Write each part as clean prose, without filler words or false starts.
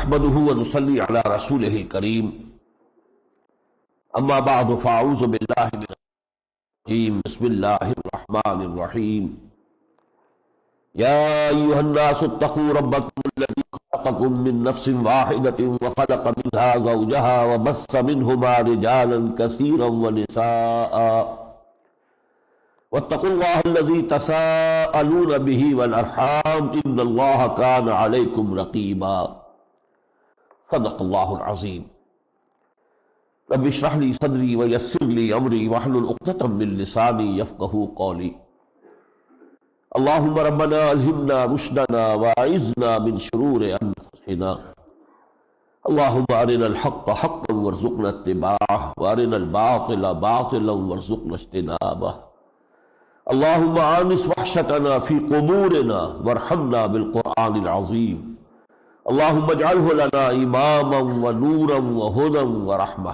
نحمده ونصلي على رسوله الكريم اما بعد فاعوذ بالله من الرجيم بسم الله الرحمن الرحيم يا ايها الناس اتقوا ربكم الذي خلقكم من نفس واحدة وخلق منها زوجها وبث منهما رجالا كثيرا ونساء واتقوا الله الذي تساءلون به والارحام ان الله كان عليكم رقيبا صدق اللہ العظیم رب اشرح لي صدری ویسر لي امری واحلل عقدۃ من لسانی یفقهوا قولی اللهم ربنا الہمنا رشدنا واعذنا من شرور انفسنا اللهم ارنا الحق حقا وارزقنا اتباعه وارنا الباطل باطلا وارزقنا اجتنابه اللهم آنس وحشتنا في قبورنا وارحمنا بالقرآن العظيم اللهم اجعله لنا اماما ونورا وهدى ورحمة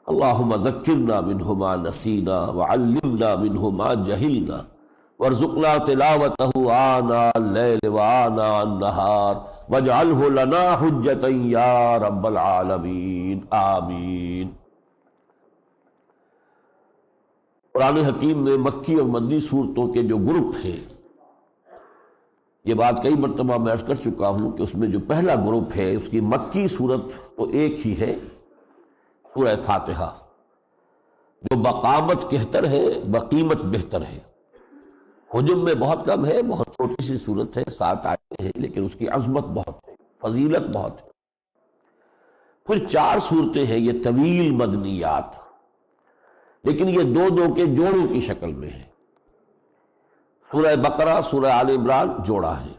اللهم ذكرنا منه ما نسينا وعلمنا منه ما جهلنا وارزقنا تلاوته آناء الليل وآناء النهار واجعله لنا حجة يا رب العالمين آمين۔ قرآن حکیم میں مکی اور مدنی صورتوں کے جو گروپ ہیں، یہ بات کئی مرتبہ میں عرض کر چکا ہوں کہ اس میں جو پہلا گروپ ہے اس کی مکی صورت تو ایک ہی ہے، سورہ فاتحہ، جو بقامت کہتر ہے بقیمت بہتر ہے۔ حجم میں بہت کم ہے، بہت چھوٹی سی صورت ہے، 7 آیتیں ہیں، لیکن اس کی عظمت بہت ہے، فضیلت بہت ہے۔ پھر 4 صورتیں ہیں یہ طویل مدنیات، لیکن یہ دو کے جوڑوں کی شکل میں ہے۔ سورہ بقرہ، سورہ آل عمران جوڑا ہے،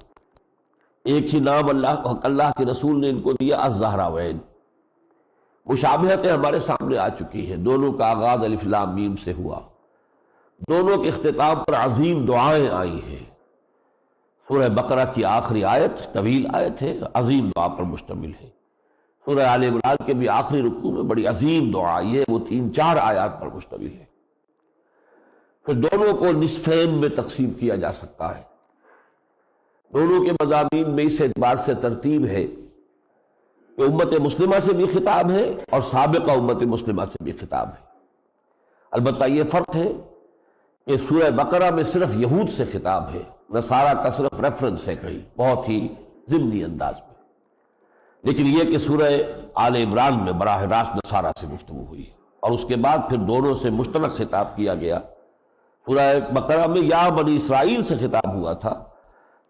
ایک ہی نام اللہ کے رسول نے ان کو دیا الزہراوین۔ مشابہتیں ہمارے سامنے آ چکی ہیں، دونوں کا آغاز الف لام میم سے ہوا، دونوں کے اختتام پر عظیم دعائیں آئی ہیں۔ سورہ بقرہ کی آخری آیت طویل آیت ہے، عظیم دعا پر مشتمل ہے۔ سورہ آل عمران کے بھی آخری رکوع میں بڑی عظیم دعا آئی ہے، وہ 3-4 آیات پر مشتمل ہے۔ پھر دونوں کو نصفین میں تقسیم کیا جا سکتا ہے۔ دونوں کے مضامین میں اس اعتبار سے ترتیب ہے کہ امت مسلمہ سے بھی خطاب ہے اور سابقہ امت مسلمہ سے بھی خطاب ہے۔ البتہ یہ فرق ہے کہ سورہ بقرہ میں صرف یہود سے خطاب ہے، نصارہ کا صرف ریفرنس ہے کہیں بہت ہی ضمنی انداز میں، لیکن یہ کہ سورہ آل عمران میں براہ راست نصارہ سے گفتگو ہوئی اور اس کے بعد پھر دونوں سے مشترک خطاب کیا گیا۔ سورہ بقرہ میں یا بنی اسرائیل سے خطاب ہوا تھا،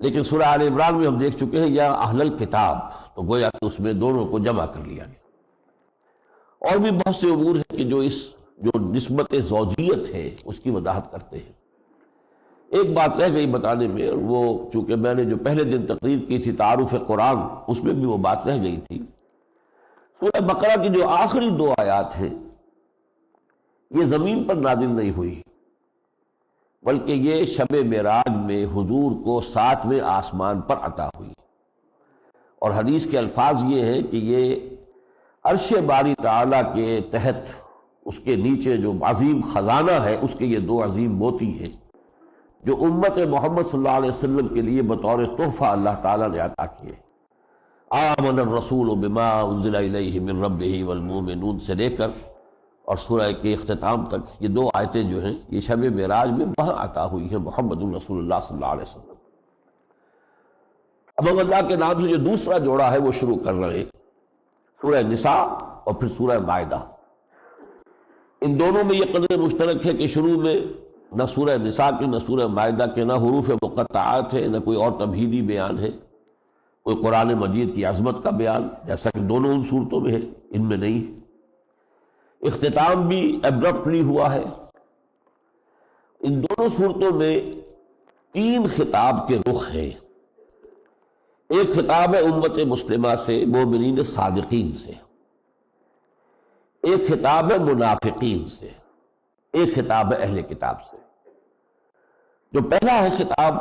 لیکن سورہ آل عمران میں ہم دیکھ چکے ہیں یا اہل الکتاب، تو گویا کہ اس میں دونوں کو جمع کر لیا گیا۔ اور بھی بہت سے امور ہیں کہ جو نسبت زوجیت ہے اس کی وضاحت کرتے ہیں۔ ایک بات رہ گئی بتانے میں، اور وہ چونکہ میں نے جو پہلے دن تقریر کی تھی تعارف قرآن، اس میں بھی وہ بات رہ گئی تھی۔ سورہ بقرہ کی جو آخری 2 آیات ہیں یہ زمین پر نازل نہیں ہوئی، بلکہ یہ شب معراج میں حضور کو 7ویں آسمان پر عطا ہوئی، اور حدیث کے الفاظ یہ ہیں کہ یہ عرش باری تعالیٰ کے تحت اس کے نیچے جو عظیم خزانہ ہے اس کے یہ 2 عظیم موتی ہیں جو امت محمد صلی اللہ علیہ وسلم کے لیے بطور تحفہ اللہ تعالیٰ نے عطا کیے۔ آمن الرسول بما انزل الیہ من ربہ والمؤمنون سے لے کر اور سورہ کے اختتام تک یہ 2 آیتیں جو ہیں یہ شب معراج میں وہاں عطا ہوئی ہیں محمد رسول اللہ صلی اللہ علیہ وسلم۔ اب ہم اللہ کے نام سے جو دوسرا جوڑا ہے وہ شروع کر رہے ہیں، سورہ نساء اور پھر سورہ مائدہ۔ ان دونوں میں یہ قدر مشترک ہے کہ شروع میں نہ سورہ نساء کے نہ سورہ مائدہ کے نہ حروف مقطعات ہے، نہ کوئی اور تمہیدی بیان ہے، کوئی قرآن مجید کی عظمت کا بیان جیسا کہ دونوں ان صورتوں میں ہے، ان میں نہیں ہے۔ اختتام بھی ایبرپٹلی ہوا ہے۔ ان دونوں صورتوں میں 3 خطاب کے رخ ہیں۔ ایک خطاب ہے امت مسلمہ سے، مومنین صادقین سے، ایک خطاب ہے منافقین سے، ایک خطاب ہے اہل کتاب سے۔ جو پہلا ہے خطاب،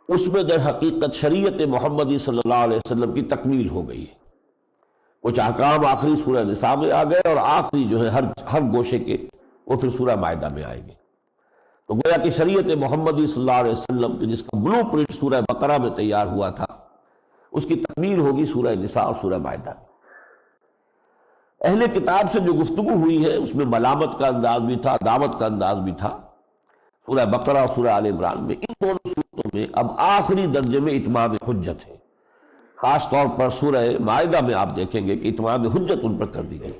اس میں در حقیقت شریعت محمدی صلی اللہ علیہ وسلم کی تکمیل ہو گئی ہے۔ کچھ احکام آخری سورہ نساء میں آ گئے اور آخری جو ہے ہر گوشے کے وہ پھر سورہ مائدہ میں آئیں گے۔ تو گویا کہ شریعت محمدی صلی اللہ علیہ وسلم جس کا بلو پرنٹ سورہ بقرہ میں تیار ہوا تھا، اس کی تکمیل ہوگی سورہ نساء اور سورہ مائدہ میں۔ اہل کتاب سے جو گفتگو ہوئی ہے اس میں ملامت کا انداز بھی تھا، دعوت کا انداز بھی تھا سورہ بقرہ اور سورہ آل عمران میں۔ ان دونوں صورتوں میں اب آخری درجے میں اتمام حجت ہے، خاص طور پر سورہ مائدہ میں آپ دیکھیں گے کہ اتمام حجت ان پر کر دی گئی۔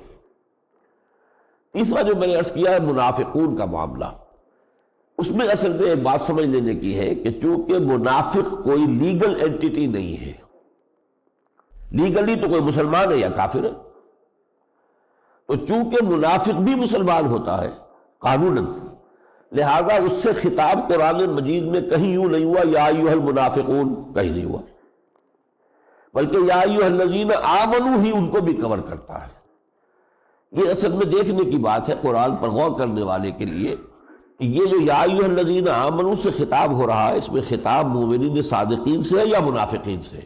تیسرا جو میں نے عرض کیا ہے منافقون کا معاملہ، اس میں اصل میں ایک بات سمجھ لینے کی ہے کہ چونکہ منافق کوئی لیگل اینٹیٹی نہیں ہے، لیگلی تو کوئی مسلمان ہے یا کافر ہے، تو چونکہ منافق بھی مسلمان ہوتا ہے قانوناً، لہذا اس سے خطاب قرآن مجید میں کہیں یوں نہیں ہوا یا ایھا المنافقون، کہیں نہیں ہوا، بلکہ یا ایھا الذین آمنوا ہی ان کو بھی کور کرتا ہے۔ یہ اصل میں دیکھنے کی بات ہے قرآن پر غور کرنے والے کے لیے کہ یہ جو یا ایھا الذین آمنوا سے خطاب ہو رہا ہے، اس میں خطاب مومنین صادقین سے ہے یا منافقین سے،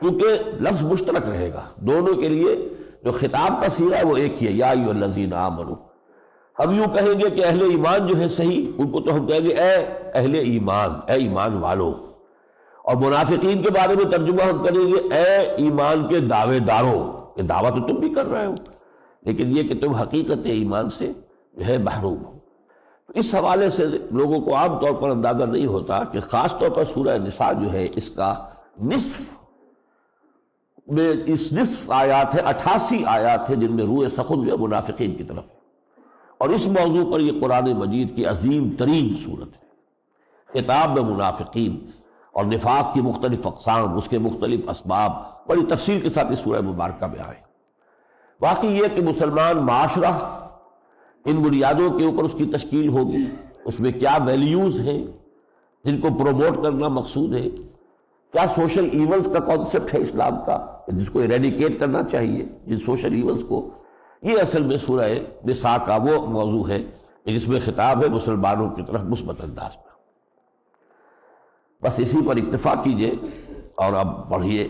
کیونکہ لفظ مشترک رہے گا دونوں کے لیے۔ جو خطاب کا صیغہ ہے وہ ایک ہی ہے، یا ایھا الذین آمنوا۔ ہم یوں کہیں گے کہ اہل ایمان جو ہے صحیح، ان کو تو ہم کہیں گے اے اہل ایمان، اے ایمان والو، اور منافقین کے بارے میں ترجمہ ہم کریں گے اے ایمان کے دعوے داروں، کہ دعویٰ تو تم بھی کر رہے ہو لیکن یہ کہ تم حقیقت ایمان سے جو ہے محروم ہو۔ تو اس حوالے سے لوگوں کو عام طور پر اندازہ نہیں ہوتا کہ خاص طور پر سورہ نساء جو ہے اس کا نصف میں، اس نصف آیات ہے، 88 آیات ہے جن میں روح سخن جو ہے منافقین کی طرف ہے، اور اس موضوع پر یہ قرآن مجید کی عظیم ترین صورت ہے۔ خطاب میں منافقین اور نفاق کی مختلف اقسام، اس کے مختلف اسباب بڑی تفصیل کے ساتھ اس سورہ مبارکہ میں آئے۔ باقی یہ کہ مسلمان معاشرہ ان بنیادوں کے اوپر اس کی تشکیل ہوگی، اس میں کیا ویلیوز ہیں جن کو پروموٹ کرنا مقصود ہے، کیا سوشل ایونز کا کانسیپٹ ہے اسلام کا جس کو ایریڈیکیٹ کرنا چاہیے، جن سوشل ایونز کو، یہ اصل میں سورہ نساء کا وہ موضوع ہے جس میں خطاب ہے مسلمانوں کی طرف مثبت انداز میں۔ بس اسی پر اکتفا کیجئے اور اب پڑھیے۔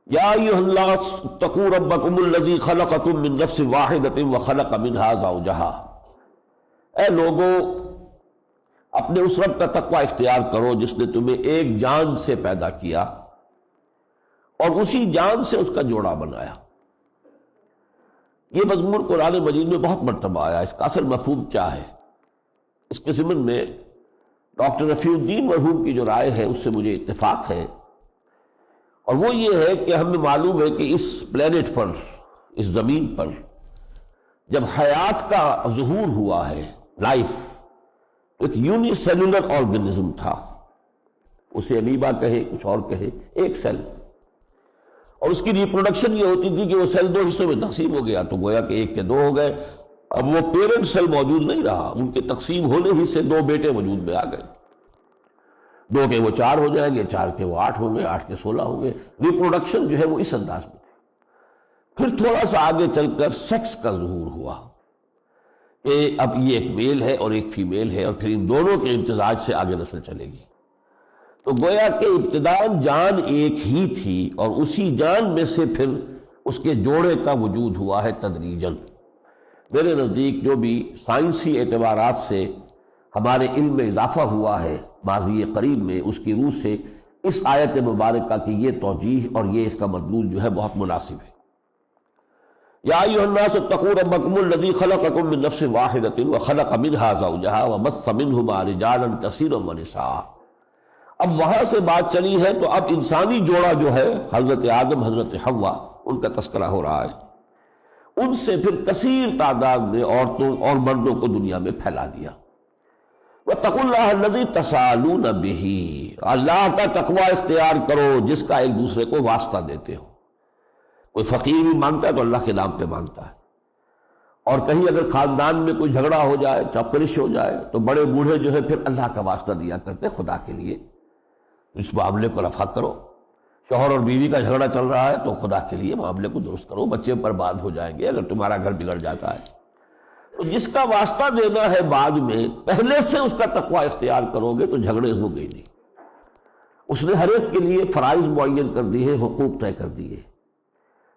یا ایھا الناس اتقوا ربکم الذی خلقکم من نفس واحدۃ وخلق منھا زوجھا، اے لوگو اپنے اس رب کا تقوی اختیار کرو جس نے تمہیں ایک جان سے پیدا کیا اور اسی جان سے اس کا جوڑا بنایا۔ یہ مضمون قرآن مجید میں بہت مرتبہ آیا، اس کا اصل مفہوم کیا ہے؟ اس کے ضمن میں ڈاکٹر رفیع الدین مرحوم کی جو رائے ہے اس سے مجھے اتفاق ہے، اور وہ یہ ہے کہ ہمیں معلوم ہے کہ اس پلینٹ پر، اس زمین پر جب حیات کا ظہور ہوا ہے، لائف ایک یونی سیلولر آرگنزم تھا، اسے امیبا کہے کچھ اور کہے، ایک سیل، اور اس کی ریپروڈکشن یہ ہوتی تھی کہ وہ سیل دو حصوں میں تقسیم ہو گیا تو گویا کہ ایک کے دو ہو گئے، اب وہ پیرنٹ سیل موجود نہیں رہا، ان کے تقسیم ہونے ہی سے دو بیٹے وجود میں آ گئے، دو کے وہ 4 ہو جائیں گے، 4 کے وہ 8 ہوں گے، 8 کے 16 ہوں گے۔ ریپروڈکشن جو ہے وہ اس انداز میں تھی۔ پھر تھوڑا سا آگے چل کر سیکس کا ظہور ہوا کہ اب یہ ایک میل ہے اور ایک فیمیل ہے، اور پھر ان دونوں کے امتزاج سے آگے نسل چلے گی، تو گویا کہ ابتداءً جان ایک ہی تھی اور اسی جان میں سے پھر اس کے جوڑے کا وجود ہوا ہے تدریجاً۔ میرے نزدیک جو بھی سائنسی اعتبارات سے ہمارے علم میں اضافہ ہوا ہے ماضی قریب میں، اس کی روح سے اس آیت مبارکہ کی یہ توجیہ اور یہ اس کا مدلول جو ہے بہت مناسب ہے۔ یا ایھا الناس اتقوا ربکم الذی خلقکم من نفس واحدۃ وخلق منھا زوجھا وبث منھما رجالا کثیرا ونساء۔ اب وہاں سے بات چلی ہے تو اب انسانی جوڑا جو ہے حضرت آدم حضرت حوا، ان کا تذکرہ ہو رہا ہے، ان سے پھر کثیر تعداد میں عورتوں اور مردوں کو دنیا میں پھیلا دیا۔ واتقوا اللہ الذی تساءلون بہ، اللہ کا تقوی اختیار کرو جس کا ایک دوسرے کو واسطہ دیتے ہو۔ کوئی فقیر بھی مانگتا ہے تو اللہ کے نام پہ مانگتا ہے، اور کہیں اگر خاندان میں کوئی جھگڑا ہو جائے، چپرش ہو جائے، تو بڑے بوڑھے جو ہے پھر اللہ کا واسطہ دیا کرتے خدا کے لیے، اس معاملے کو رفع کرو۔ شوہر اور بیوی کا جھگڑا چل رہا ہے تو خدا کے لیے معاملے کو درست کرو، بچے برباد ہو جائیں گے اگر تمہارا گھر بگڑ جاتا ہے۔ تو جس کا واسطہ دینا ہے بعد میں، پہلے سے اس کا تقوی اختیار کرو گے تو جھگڑے ہو گئے نہیں۔ اس نے ہر ایک کے لیے فرائض معین کر دیے، حقوق طے کر دیے،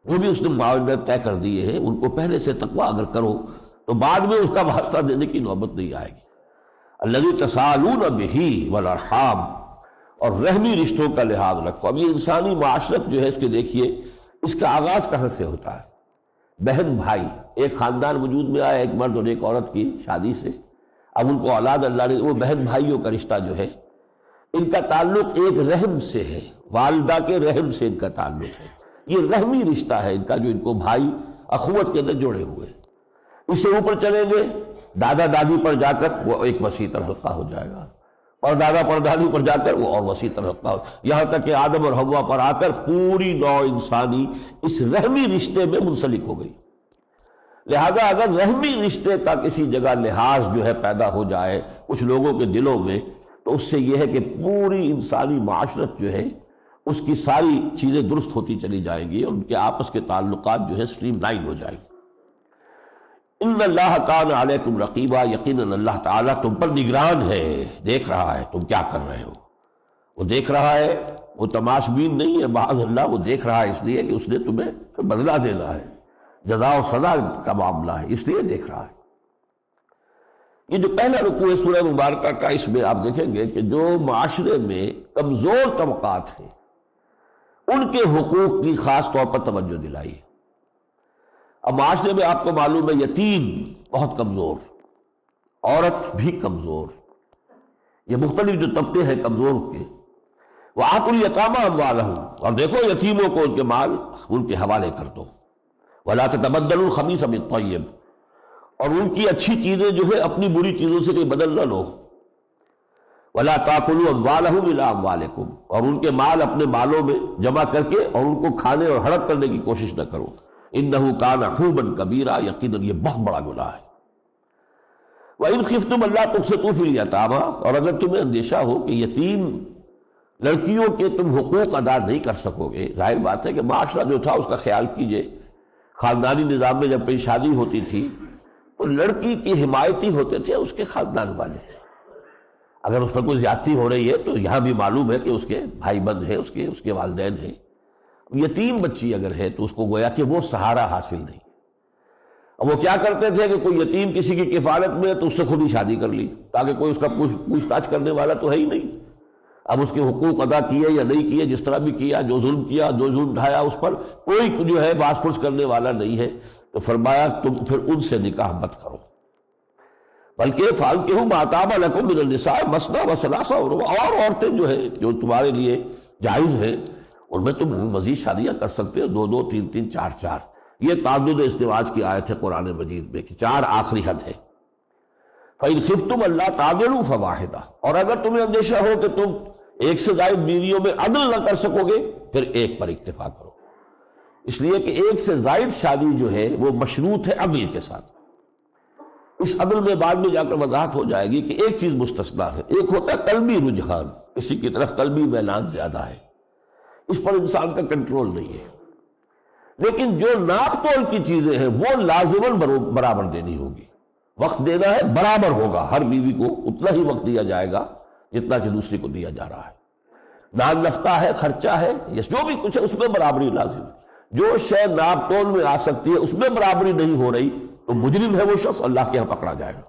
جو بھی اس نے معاہدات طے کر دیے ہیں ان کو پہلے سے تقوی اگر کرو تو بعد میں اس کا واسطہ دینے کی نوبت نہیں آئے گی۔ الذی تساءلون بہ والارحام، اور رحمی رشتوں کا لحاظ رکھو۔ اب یہ انسانی معاشرت جو ہے اس کے دیکھیے اس کا آغاز کہاں سے ہوتا ہے؟ بہن بھائی، ایک خاندان وجود میں آیا ایک مرد اور ایک عورت کی شادی سے، اب ان کو اولاد اللہ نے، وہ بہن بھائیوں کا رشتہ جو ہے ان کا تعلق ایک رحم سے ہے، والدہ کے رحم سے ان کا تعلق ہے، یہ رحمی رشتہ ہے ان کا جو ان کو بھائی اخوت کے اندر جوڑے ہوئے ہیں۔ اس سے اوپر چلیں گے دادا دادی پر جا کر وہ ایک وسیع تفرقہ ہو جائے گا، اور دادا پر دادی پر جا کر وہ اور وسیع تفرقہ ہو، یہاں تک کہ آدم اور حوا پر آ کر پوری نوع انسانی اس رحمی رشتے میں منسلک ہو گئی۔ لہذا اگر رحمی رشتے کا کسی جگہ لحاظ جو ہے پیدا ہو جائے کچھ لوگوں کے دلوں میں، تو اس سے یہ ہے کہ پوری انسانی معاشرت جو ہے اس کی ساری چیزیں درست ہوتی چلی جائیں گی اور ان کے آپس کے تعلقات جو ہے سٹریم لائن ہو جائیں گے۔ ان اللہ کان علیکم رقیبا، یقیناً اللہ تعالیٰ تم پر نگران ہے، دیکھ رہا ہے تم کیا کر رہے ہو۔ وہ دیکھ رہا ہے، وہ تماش بین نہیں ہے، معاذ اللہ، وہ دیکھ رہا ہے اس لیے کہ اس نے تمہیں بدلہ دینا ہے، جزا و سزا کا معاملہ ہے، اس لیے دیکھ رہا ہے۔ یہ جو پہلا رکوع ہے سورہ مبارکہ کا، اس میں آپ دیکھیں گے کہ جو معاشرے میں کمزور طبقات ہیں ان کے حقوق کی خاص طور پر توجہ دلائی۔ اب معاشرے میں آپ کو معلوم ہے یتیم بہت کمزور، عورت بھی کمزور، یہ مختلف جو طبقے ہیں کمزور کے، وَآتُوا الْيَتَامَىٰ أَمْوَالَهُمْ، اور دیکھو یتیموں کو ان کے مال ان کے حوالے کر دو، وَلَا تَتَبَدَّلُوا الْخَبِيثَ بِالطَّيِّبِ، اور ان کی اچھی چیزیں جو ہے اپنی بری چیزوں سے کوئی بدل نہ لو، وَلَا تَأْكُلُوا أَمْوَالَهُمْ إِلَىٰ أَمْوَالِكُمْ، اور ان کے مال اپنے مالوں میں جمع کر کے اور ان کو کھانے اور ہڑپ کرنے کی کوشش نہ کرو، إِنَّهُ كَانَ حُوبًا كَبِيرًا، یقیناً یہ بہت بڑا گناہ ہے۔ وَإِنْ خِفْتُمْ أَلَّا تُقْسِطُوا فِي الْيَتَامَىٰ، اور اگر تمہیں اندیشہ ہو کہ یتیم لڑکیوں کے تم حقوق ادا نہیں کر سکو گے، ظاہر بات ہے کہ معاشرہ جو تھا اس کا خیال کیجئے، خاندانی نظام میں جب کہیں شادی ہوتی تھی تو لڑکی کی حمایتی ہوتے تھے اس کے خاندان والے، اگر اس پر کوئی زیادتی ہو رہی ہے تو یہاں بھی معلوم ہے کہ اس کے بھائی بند ہیں، اس کے والدین ہیں، یتیم بچی اگر ہے تو اس کو گویا کہ وہ سہارا حاصل نہیں۔ اب وہ کیا کرتے تھے کہ کوئی یتیم کسی کی کفالت میں ہے تو اس سے خود ہی شادی کر لی، تاکہ کوئی اس کا پوچھ تاچھ کرنے والا تو ہے ہی نہیں، اب اس کے حقوق ادا کیے یا نہیں کیے، جس طرح بھی کیا، جو ظلم کیا، جو ظلم ڈھایا اس پر کوئی جو ہے باس پرس کرنے والا نہیں ہے، تو فرمایا تم پھر ان سے نکاح مت کرو، بلکہ فانکحوا ما طاب لکم من النساء مثنی وثلاث، اور عورتیں جو ہے جو تمہارے لیے جائز ہیں ان میں تم مزید شادیاں کر سکتے ہو، دو دو تین تین چار چار، یہ تعدد ازدواج کی آیت ہے قرآن مجید میں کہ چار آخری حد ہے۔ فَإِنْ خِفْتُمْ أَلَّا تَعْدِلُوا فَوَاحِدَةً، اور اگر تمہیں اندیشہ ہو کہ تم ایک سے زائد بیویوں میں عدل نہ کر سکو گے پھر ایک پر اکتفا کرو، اس لیے کہ ایک سے زائد شادی جو ہے وہ مشروط ہے عدل کے ساتھ۔ اس عدل میں بعد میں جا کر وضاحت ہو جائے گی کہ ایک چیز مستثنا ہے، ایک ہوتا ہے قلبی رجحان، کسی کی طرف قلبی میلان زیادہ ہے، اس پر انسان کا کنٹرول نہیں ہے، لیکن جو ناپ تول کی چیزیں ہیں وہ لازماً برابر دینی ہوگی، وقت دینا ہے برابر ہوگا، ہر بیوی کو اتنا ہی وقت دیا جائے گا جتنا کہ دوسری کو دیا جا رہا ہے، نان نفقہ ہے، خرچہ ہے، یا جو بھی کچھ ہے اس میں برابری لازم ہے۔ جو شے ناپ تول میں آ سکتی ہے اس میں برابری نہیں ہو رہی تو مجرم ہے وہ شخص، اللہ کے یہاں پکڑا جائے گا۔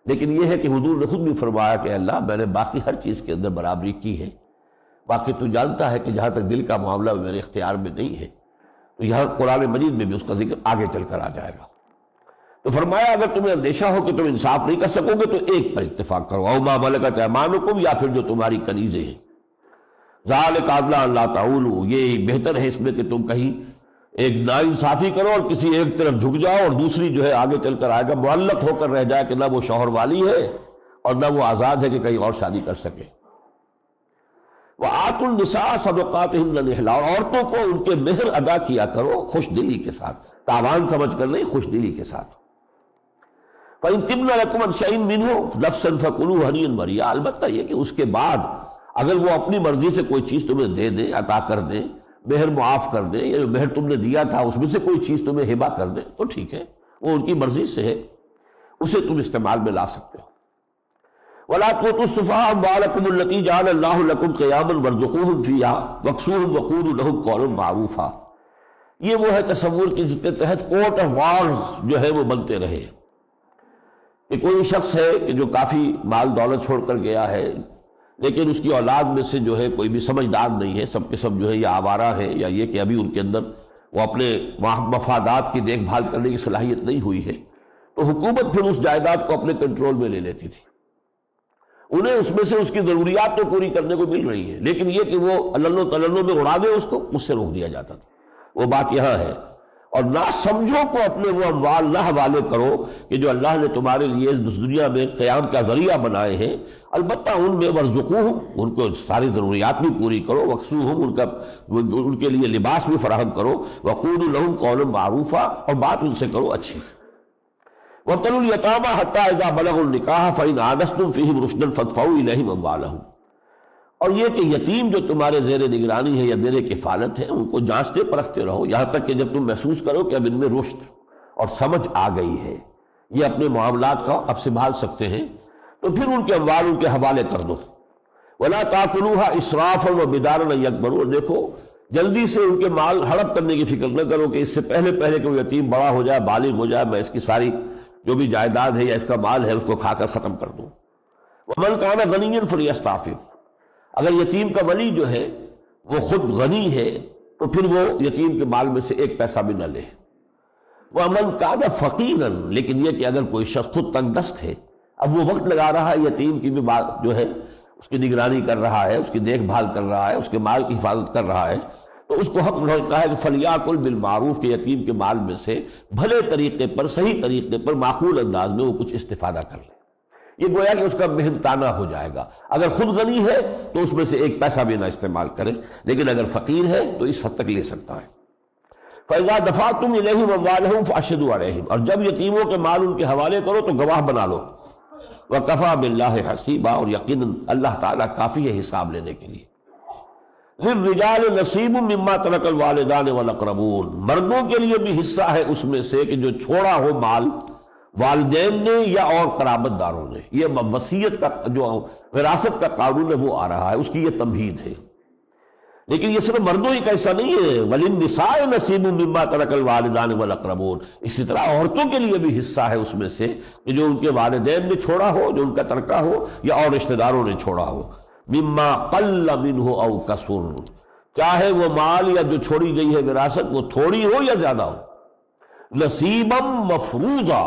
لیکن یہ ہے کہ حضور نے خود بھی فرمایا کہ اللہ میں نے باقی ہر چیز کے اندر برابری کی ہے، باقی تو جانتا ہے کہ جہاں تک دل کا معاملہ میرے اختیار میں نہیں ہے، تو یہاں قرآن مجید میں بھی اس کا ذکر آگے چل کر آ جائے گا۔ تو فرمایا اگر تمہیں اندیشہ ہو کہ تم انصاف نہیں کر سکو گے تو ایک پر اتفاق کرو، او ما ملکت ایمانکم، یا پھر جو تمہاری کنیزیں ہیں، ذالک ادنی الا تعولوا، یہ بہتر ہے اس میں کہ تم کہیں ایک ناانصافی کرو اور کسی ایک طرف جھک جاؤ اور دوسری جو ہے آگے چل کر آئے گا معلق ہو کر رہ جائے کہ نہ وہ شوہر والی ہے اور نہ وہ آزاد ہے کہ کہیں اور شادی کر سکے۔ وَآتُوا النِّسَاءَ صَدُقَاتِهِنَّ نِحْلًا، اور عورتوں کو ان کے مہر ادا کیا کرو خوش دلی کے ساتھ، تاوان سمجھ کر نہیں، خوش دلی کے ساتھ۔ فَإِن تِبْنَ لَكُمْ عَنْ شَيْءٍ مِّنْهُ نَفْسًا فَكُلُوهُ هَنِيئًا مَرِيئًا، البتہ یہ کہ اس کے بعد اگر وہ اپنی مرضی سے کوئی چیز تمہیں دے دیں، عطا کر دیں، مہر معاف کر دیں، یا جو مہر تم نے دیا تھا اس میں سے کوئی چیز تمہیں ہبہ کر دیں تو ٹھیک ہے، وہ ان کی مرضی سے ہے، اسے تم استعمال میں لا سکتے ہو۔ وَلَا تُؤْتُوا السُّفَهَاءَ أَمْوَالَكُمُ الَّتِي جَعَلَ اللَّهُ لَكُمْ قِيَامًا وَارْزُقُوهُمْ فِيهَا وَاكْسُوهُمْ وَقُولُوا لَهُمْ قَوْلًا مَّعْرُوفًا، یہ وہ ہے تصور کہ جس کے تحت کوٹ آف وارز جو ہے وہ بنتے رہے، کہ کوئی شخص ہے کہ جو کافی مال دولت چھوڑ کر گیا ہے، لیکن اس کی اولاد میں سے جو ہے کوئی بھی سمجھدار نہیں ہے، سب کے سب جو ہے یا آوارہ ہے، یا یہ کہ ابھی ان کے اندر وہ اپنے مفادات کی دیکھ بھال کرنے کی صلاحیت نہیں ہوئی ہے، تو حکومت پھر اس جائیداد کو اپنے کنٹرول میں لے لیتی تھی۔ انہیں اس میں سے اس کی ضروریات تو پوری کرنے کو مل رہی ہے، لیکن یہ کہ وہ اللہ تلنو میں اڑا دے اس کو، اس سے روک دیا جاتا تھا۔ وہ بات یہاں ہے۔ اور نہ سمجھو کو اپنے وہ اموال نہ حوالے کرو کہ جو اللہ نے تمہارے لیے اس دنیا میں قیام کا ذریعہ بنائے ہیں، البتہ ان میں ورزقوہم، ان کو ساری ضروریات بھی پوری کرو، وکسوہم، ان کے لیے لباس بھی فراہم کرو، وقولوا لہم قولا معروفا، اور بات ان سے کرو اچھی۔ وَابْتَلُوا الْيَتَامَىٰ حَتَّىٰ إِذَا بَلَغُوا النِّكَاحَ فَإِنْ آنَسْتُمْ فِيهِمْ رُشْدًا فَادْفَعُوا إِلَيْهِمْ أَمْوَالَهُمْ۔ اور یہ کہ یتیم جو تمہارے زیر نگرانی ہے یا زیر کفالت ہے، ان کو جانچتے پرکھتے رہو یہاں تک کہ جب تم محسوس کرو کہ اب ان میں رشد اور سمجھ آ گئی ہے، یہ اپنے معاملات کا اب سنبھال سکتے ہیں، تو پھر ان کے اموال ان کے حوالے کر دو۔ وَلَا تَأْكُلُوهَا إِسْرَافًا وَبِدَارًا أَن يَكْبَرُوا، دیکھو جلدی سے ان کے مال ہڑپ کرنے کی فکر نہ کرو کہ اس سے پہلے کہ وہ یتیم بڑا ہو جائے، بالغ ہو جائے، میں اس کی ساری جو بھی جائیداد ہے یا اس کا مال ہے اس کو کھا کر ختم کر دوں۔ وَمَنْ كَانَ غَنِيًّا فَلْيَسْتَعْفِفْ، اگر یتیم کا ولی جو ہے وہ خود غنی ہے تو پھر وہ یتیم کے مال میں سے ایک پیسہ بھی نہ لے۔ وَمَنْ كَانَ فَقِيرًا، لیکن یہ کہ اگر کوئی شخص خود تنگ دست ہے، اب وہ وقت لگا رہا ہے یتیم کی بھی بات جو ہے اس کی نگرانی کر رہا ہے، اس کی دیکھ بھال کر رہا ہے، اس کے مال کی حفاظت کر رہا ہے، تو اس کو حق ہوتا ہے کہ فَلْيَأْكُلْ بِالْمَعْرُوفِ، کہ یتیم کے مال میں سے بھلے طریقے پر، صحیح طریقے پر، معقول انداز میں وہ کچھ استفادہ کر لے۔ یہ گویا کہ اس کا محنتانہ ہو جائے گا۔ اگر خود غنی ہے تو اس میں سے ایک پیسہ بھی نہ استعمال کرے، لیکن اگر فقیر ہے تو اس حد تک لے سکتا ہے۔ فَإِذَا دَفَعْتُمْ إِلَيْهِمْ أَمْوَالَهُمْ فَأَشْهِدُوا عَلَيْهِمْ، اور جب یتیموں کے مال ان کے حوالے کرو تو گواہ بنا لو۔ وَكَفَىٰ بِاللَّهِ حَسِيبًا، اور یقیناً اللہ تعالیٰ کافی ہے حساب لینے کے لیے۔ لِلرِّجَالِ نَصِيبٌ مِّمَّا تَرَكَ الْوَالِدَانِ وَالْأَقْرَبُونَ، مردوں کے لیے بھی حصہ ہے اس میں سے کہ جو چھوڑا ہو مال والدین نے یا اور قرابت داروں نے۔ یہ وصیت کا جو وراثت کا قانون ہے وہ آ رہا ہے، اس کی یہ تمہید ہے۔ لیکن یہ صرف مردوں ہی کا حصہ نہیں ہے، وَلِلنِّسَاءِ نَصِيبٌ مِّمَّا تَرَكَ الْوَالِدَانِ وَالْأَقْرَبُونَ، اسی طرح عورتوں کے لیے بھی حصہ ہے اس میں سے کہ جو ان کے والدین نے چھوڑا ہو، جو ان کا ترکہ ہو یا اور رشتہ داروں نے چھوڑا ہو۔ مِمَّا قَلَّ مِنْهُ أَوْ كَثُرَ، چاہے وہ مال یا جو چھوڑی گئی ہے وراثت وہ تھوڑی ہو یا زیادہ ہو۔ نصیبا مفروضا،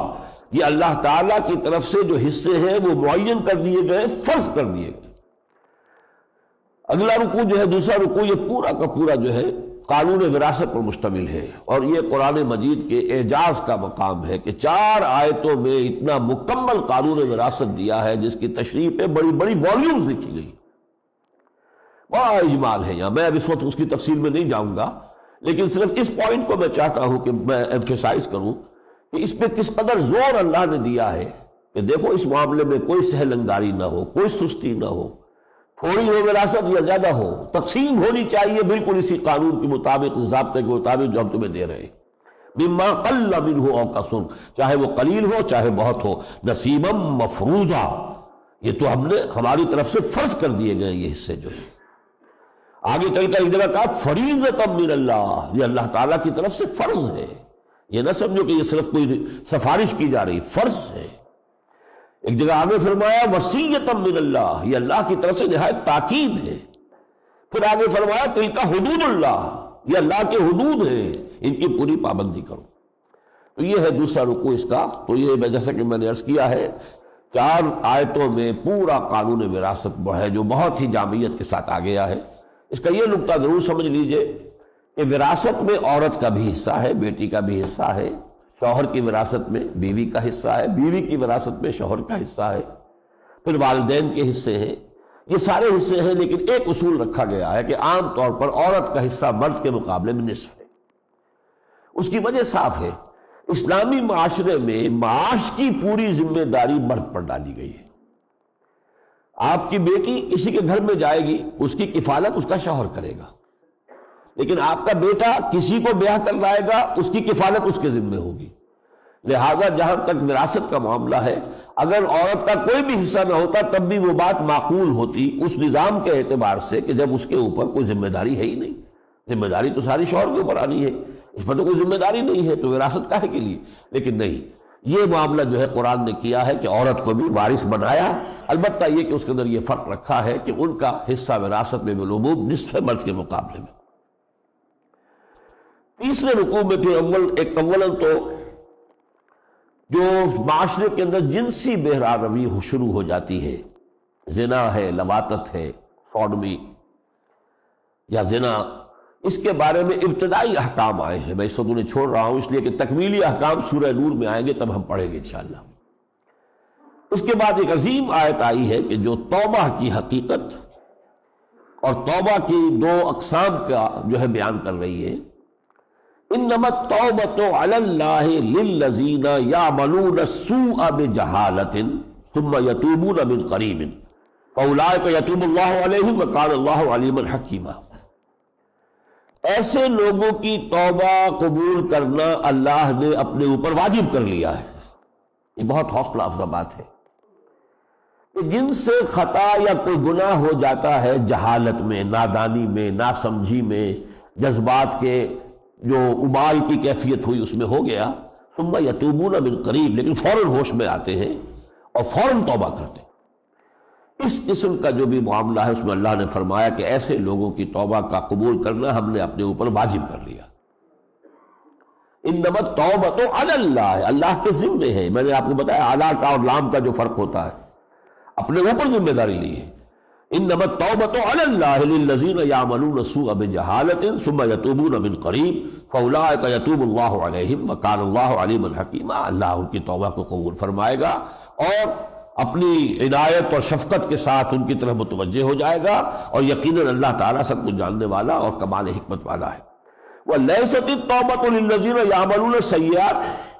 یہ اللہ تعالیٰ کی طرف سے جو حصے ہیں وہ معین کر دیے گئے، فرض کر دیے گئے۔ اگلا رکوع جو ہے، دوسرا رکوع، یہ پورا کا پورا جو ہے قانون وراثت پر مشتمل ہے، اور یہ قرآن مجید کے اعجاز کا مقام ہے کہ 4 آیتوں میں اتنا مکمل قانون وراثت دیا ہے جس کی تشریح پہ بڑی بڑی والیومز لکھی گئی، بڑا اجمال ہے یہاں۔ میں اب اس وقت اس کی تفصیل میں نہیں جاؤں گا، لیکن صرف اس پوائنٹ کو میں چاہتا ہوں کہ میں ایمفیسائز کروں کہ اس پہ کس قدر زور اللہ نے دیا ہے کہ دیکھو اس معاملے میں کوئی سہل انگاری نہ ہو، کوئی سستی نہ ہو، تھوڑی ہو وراثت یا زیادہ ہو، تقسیم ہونی چاہیے بالکل اسی قانون کے مطابق، ضابطے کے مطابق جو ہم تمہیں دے رہے ہیں۔ مما قل منہ او کثر، چاہے وہ قلیل ہو چاہے بہت ہو، نصیبا مفروضا، یہ تو ہم نے ہماری طرف سے فرض کر دیے گئے یہ حصے جو ہے۔ آگے چل کر ایک جگہ کہا فریضۃ من اللہ، یہ اللہ تعالیٰ کی طرف سے فرض ہے، یہ نہ سمجھو کہ یہ صرف کوئی سفارش کی جا رہی، فرض ہے۔ ایک جگہ آگے فرمایا وصیۃ من اللہ، یہ اللہ کی طرف سے نہایت تاکید ہے۔ پھر آگے فرمایا تلک حدود اللہ، یہ اللہ کے حدود ہیں، ان کی پوری پابندی کرو۔ تو یہ ہے دوسرا رکوع اس کا۔ تو یہ جیسا کہ میں نے عرض کیا ہے 4 آیتوں میں پورا قانون وراثت ہے جو بہت ہی جامعیت کے ساتھ آ گیا ہے۔ اس کا یہ نقطہ ضرور سمجھ لیجئے کہ وراثت میں عورت کا بھی حصہ ہے، بیٹی کا بھی حصہ ہے، شوہر کی وراثت میں بیوی کا حصہ ہے، بیوی کی وراثت میں شوہر کا حصہ ہے، پھر والدین کے حصے ہیں، یہ سارے حصے ہیں، لیکن ایک اصول رکھا گیا ہے کہ عام طور پر عورت کا حصہ مرد کے مقابلے میں نصف ہے۔ اس کی وجہ صاف ہے، اسلامی معاشرے میں معاش کی پوری ذمہ داری مرد پر ڈالی گئی ہے۔ آپ کی بیٹی کسی کے گھر میں جائے گی، اس کی کفالت اس کا شوہر کرے گا، لیکن آپ کا بیٹا کسی کو بیاہ کر لائے گا، اس کی کفالت اس کے ذمہ ہوگی۔ لہذا جہاں تک وراثت کا معاملہ ہے، اگر عورت کا کوئی بھی حصہ نہ ہوتا تب بھی وہ بات معقول ہوتی اس نظام کے اعتبار سے کہ جب اس کے اوپر کوئی ذمہ داری ہے ہی نہیں، ذمہ داری تو ساری شوہر کے اوپر آنی ہے، اس پر تو کوئی ذمہ داری نہیں ہے، تو وراثت کاہے کے لیے؟ لیکن نہیں، یہ معاملہ جو ہے قرآن نے کیا ہے کہ عورت کو بھی وارث بنایا، البتہ یہ کہ اس کے اندر یہ فرق رکھا ہے کہ ان کا حصہ وراثت میں بالعموم نصف مرد کے مقابلے میں۔ تیسرے رکوع میں پھر اولاً تو جو معاشرے کے اندر جنسی بہرا-روی شروع ہو جاتی ہے، زنا ہے، لواطت ہے، سوڈمی یا زنا، اس کے بارے میں ابتدائی احکام آئے ہیں۔ میں اس وقت انہیں چھوڑ رہا ہوں اس لیے کہ تکمیلی احکام سورہ نور میں آئیں گے، تب ہم پڑھیں گے انشاءاللہ۔ اس کے بعد ایک عظیم آیت آئی ہے کہ جو توبہ کی حقیقت اور توبہ کی دو اقسام کا جو ہے بیان کر رہی ہے۔ انما التوبۃ علی اللہ للذین یعملون السوء بجہالۃ ثم یتوبون من قریب فاولئک یتوب اللہ علیہم وکان اللہ علیما حکیما۔ ایسے لوگوں کی توبہ قبول کرنا اللہ نے اپنے اوپر واجب کر لیا ہے۔ یہ بہت حوصلہ افزا بات ہے کہ جن سے خطا یا کوئی گناہ ہو جاتا ہے جہالت میں، نادانی میں، ناسمجھی میں، جذبات کے جو ابال کی کیفیت ہوئی اس میں ہو گیا، ثم یتوبون من قریب، لیکن فوراً ہوش میں آتے ہیں اور فوراً توبہ کرتے ہیں۔ اس قسم کا جو بھی معاملہ ہے اس میں اللہ نے فرمایا کہ ایسے لوگوں کی توبہ کا قبول کرنا ہم نے اپنے اوپر واجب کر لیا۔ انما التوبۃ علی اللہ، اللہ کے ذمے ہے۔ میں نے آپ کو بتایا اعلیٰ کا اور لام کا جو فرق ہوتا ہے، اپنے اوپر ذمہ داری لی ہے۔ انما التوبۃ علی اللہ للذین یعملون السوء بجہالۃ ثم یتوبون من قریب فاولئک یتوب اللہ علیہم وکان اللہ علیما حکیما۔ اللہ ان کی توبہ کو قبول فرمائے گا اور اپنی عنایت اور شفقت کے ساتھ ان کی طرف متوجہ ہو جائے گا، اور یقیناً اللہ تعالیٰ سب کچھ جاننے والا اور کمال حکمت والا ہے۔ وَلَيْسَتِ التَّوْبَةُ لِلَّذِينَ يَعْمَلُونَ السَّيِّئَاتِ،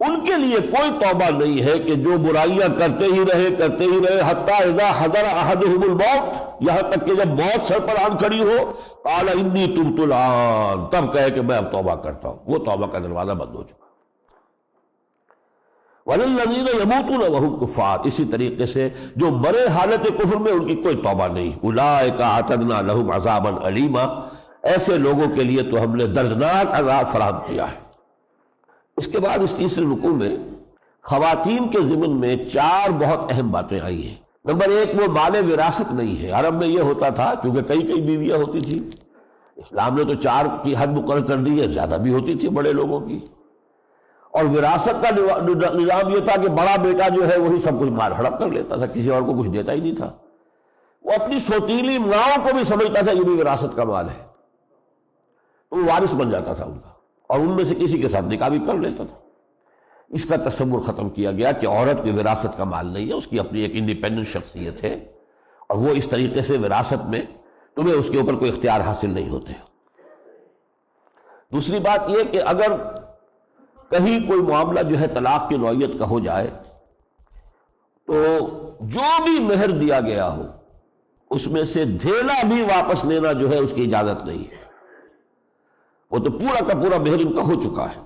ان کے لیے کوئی توبہ نہیں ہے کہ جو برائیاں کرتے ہی رہے حتیٰ اذا حضر احدہم الموت، یہاں تک کہ جب موت سر پر آن کھڑی ہو، قال انی تبت الآن، تب کہے کہ میں اب توبہ کرتا ہوں، وہ توبہ کا دروازہ بند ہو چکا۔ وَلِلَّذِينَ يَمُوتُونَ وَهُمْ كُفَّارٌ، اسی طریقے سے جو مرے حالت کفر میں ان کی کوئی توبہ نہیں۔ اولئک اعتدنا لهم عذابا الیما، ایسے لوگوں کے لیے تو ہم نے دردناک عذاب فراہم کیا ہے۔ اس کے بعد اس تیسرے رکوع میں خواتین کے ضمن میں چار بہت اہم باتیں آئی ہیں۔ نمبر ایک، وہ مال وراثت نہیں ہے۔ عرب میں یہ ہوتا تھا کیونکہ کئی بیویاں ہوتی تھی، اسلام نے تو 4 کی حد مقرر کر دی ہے، زیادہ بھی ہوتی تھی بڑے لوگوں کی، اور وراثت کا نظام یہ تھا کہ بڑا بیٹا جو ہے وہی سب کچھ مال ہڑپ کر لیتا تھا، کسی اور کو کچھ دیتا ہی نہیں تھا۔ وہ اپنی سوتیلی ماؤں کو بھی سمجھتا تھا یہ بھی وراثت کا مال ہے، وہ وارث بن جاتا تھا ان کا، اور ان میں سے کسی کے ساتھ نکاح بھی کر لیتا تھا۔ اس کا تصور ختم کیا گیا کہ عورت کی وراثت کا مال نہیں ہے، اس کی اپنی ایک انڈیپینڈنٹ شخصیت ہے، اور وہ اس طریقے سے وراثت میں تمہیں اس کے اوپر کوئی اختیار حاصل نہیں ہوتے۔ دوسری بات یہ کہ اگر کہیں کوئی معاملہ جو ہے طلاق کی نوعیت کا ہو جائے تو جو بھی مہر دیا گیا ہو اس میں سے دھیلا بھی واپس لینا جو ہے اس کی اجازت نہیں ہے، وہ تو پورا کا پورا مہر ان کا ہو چکا ہے۔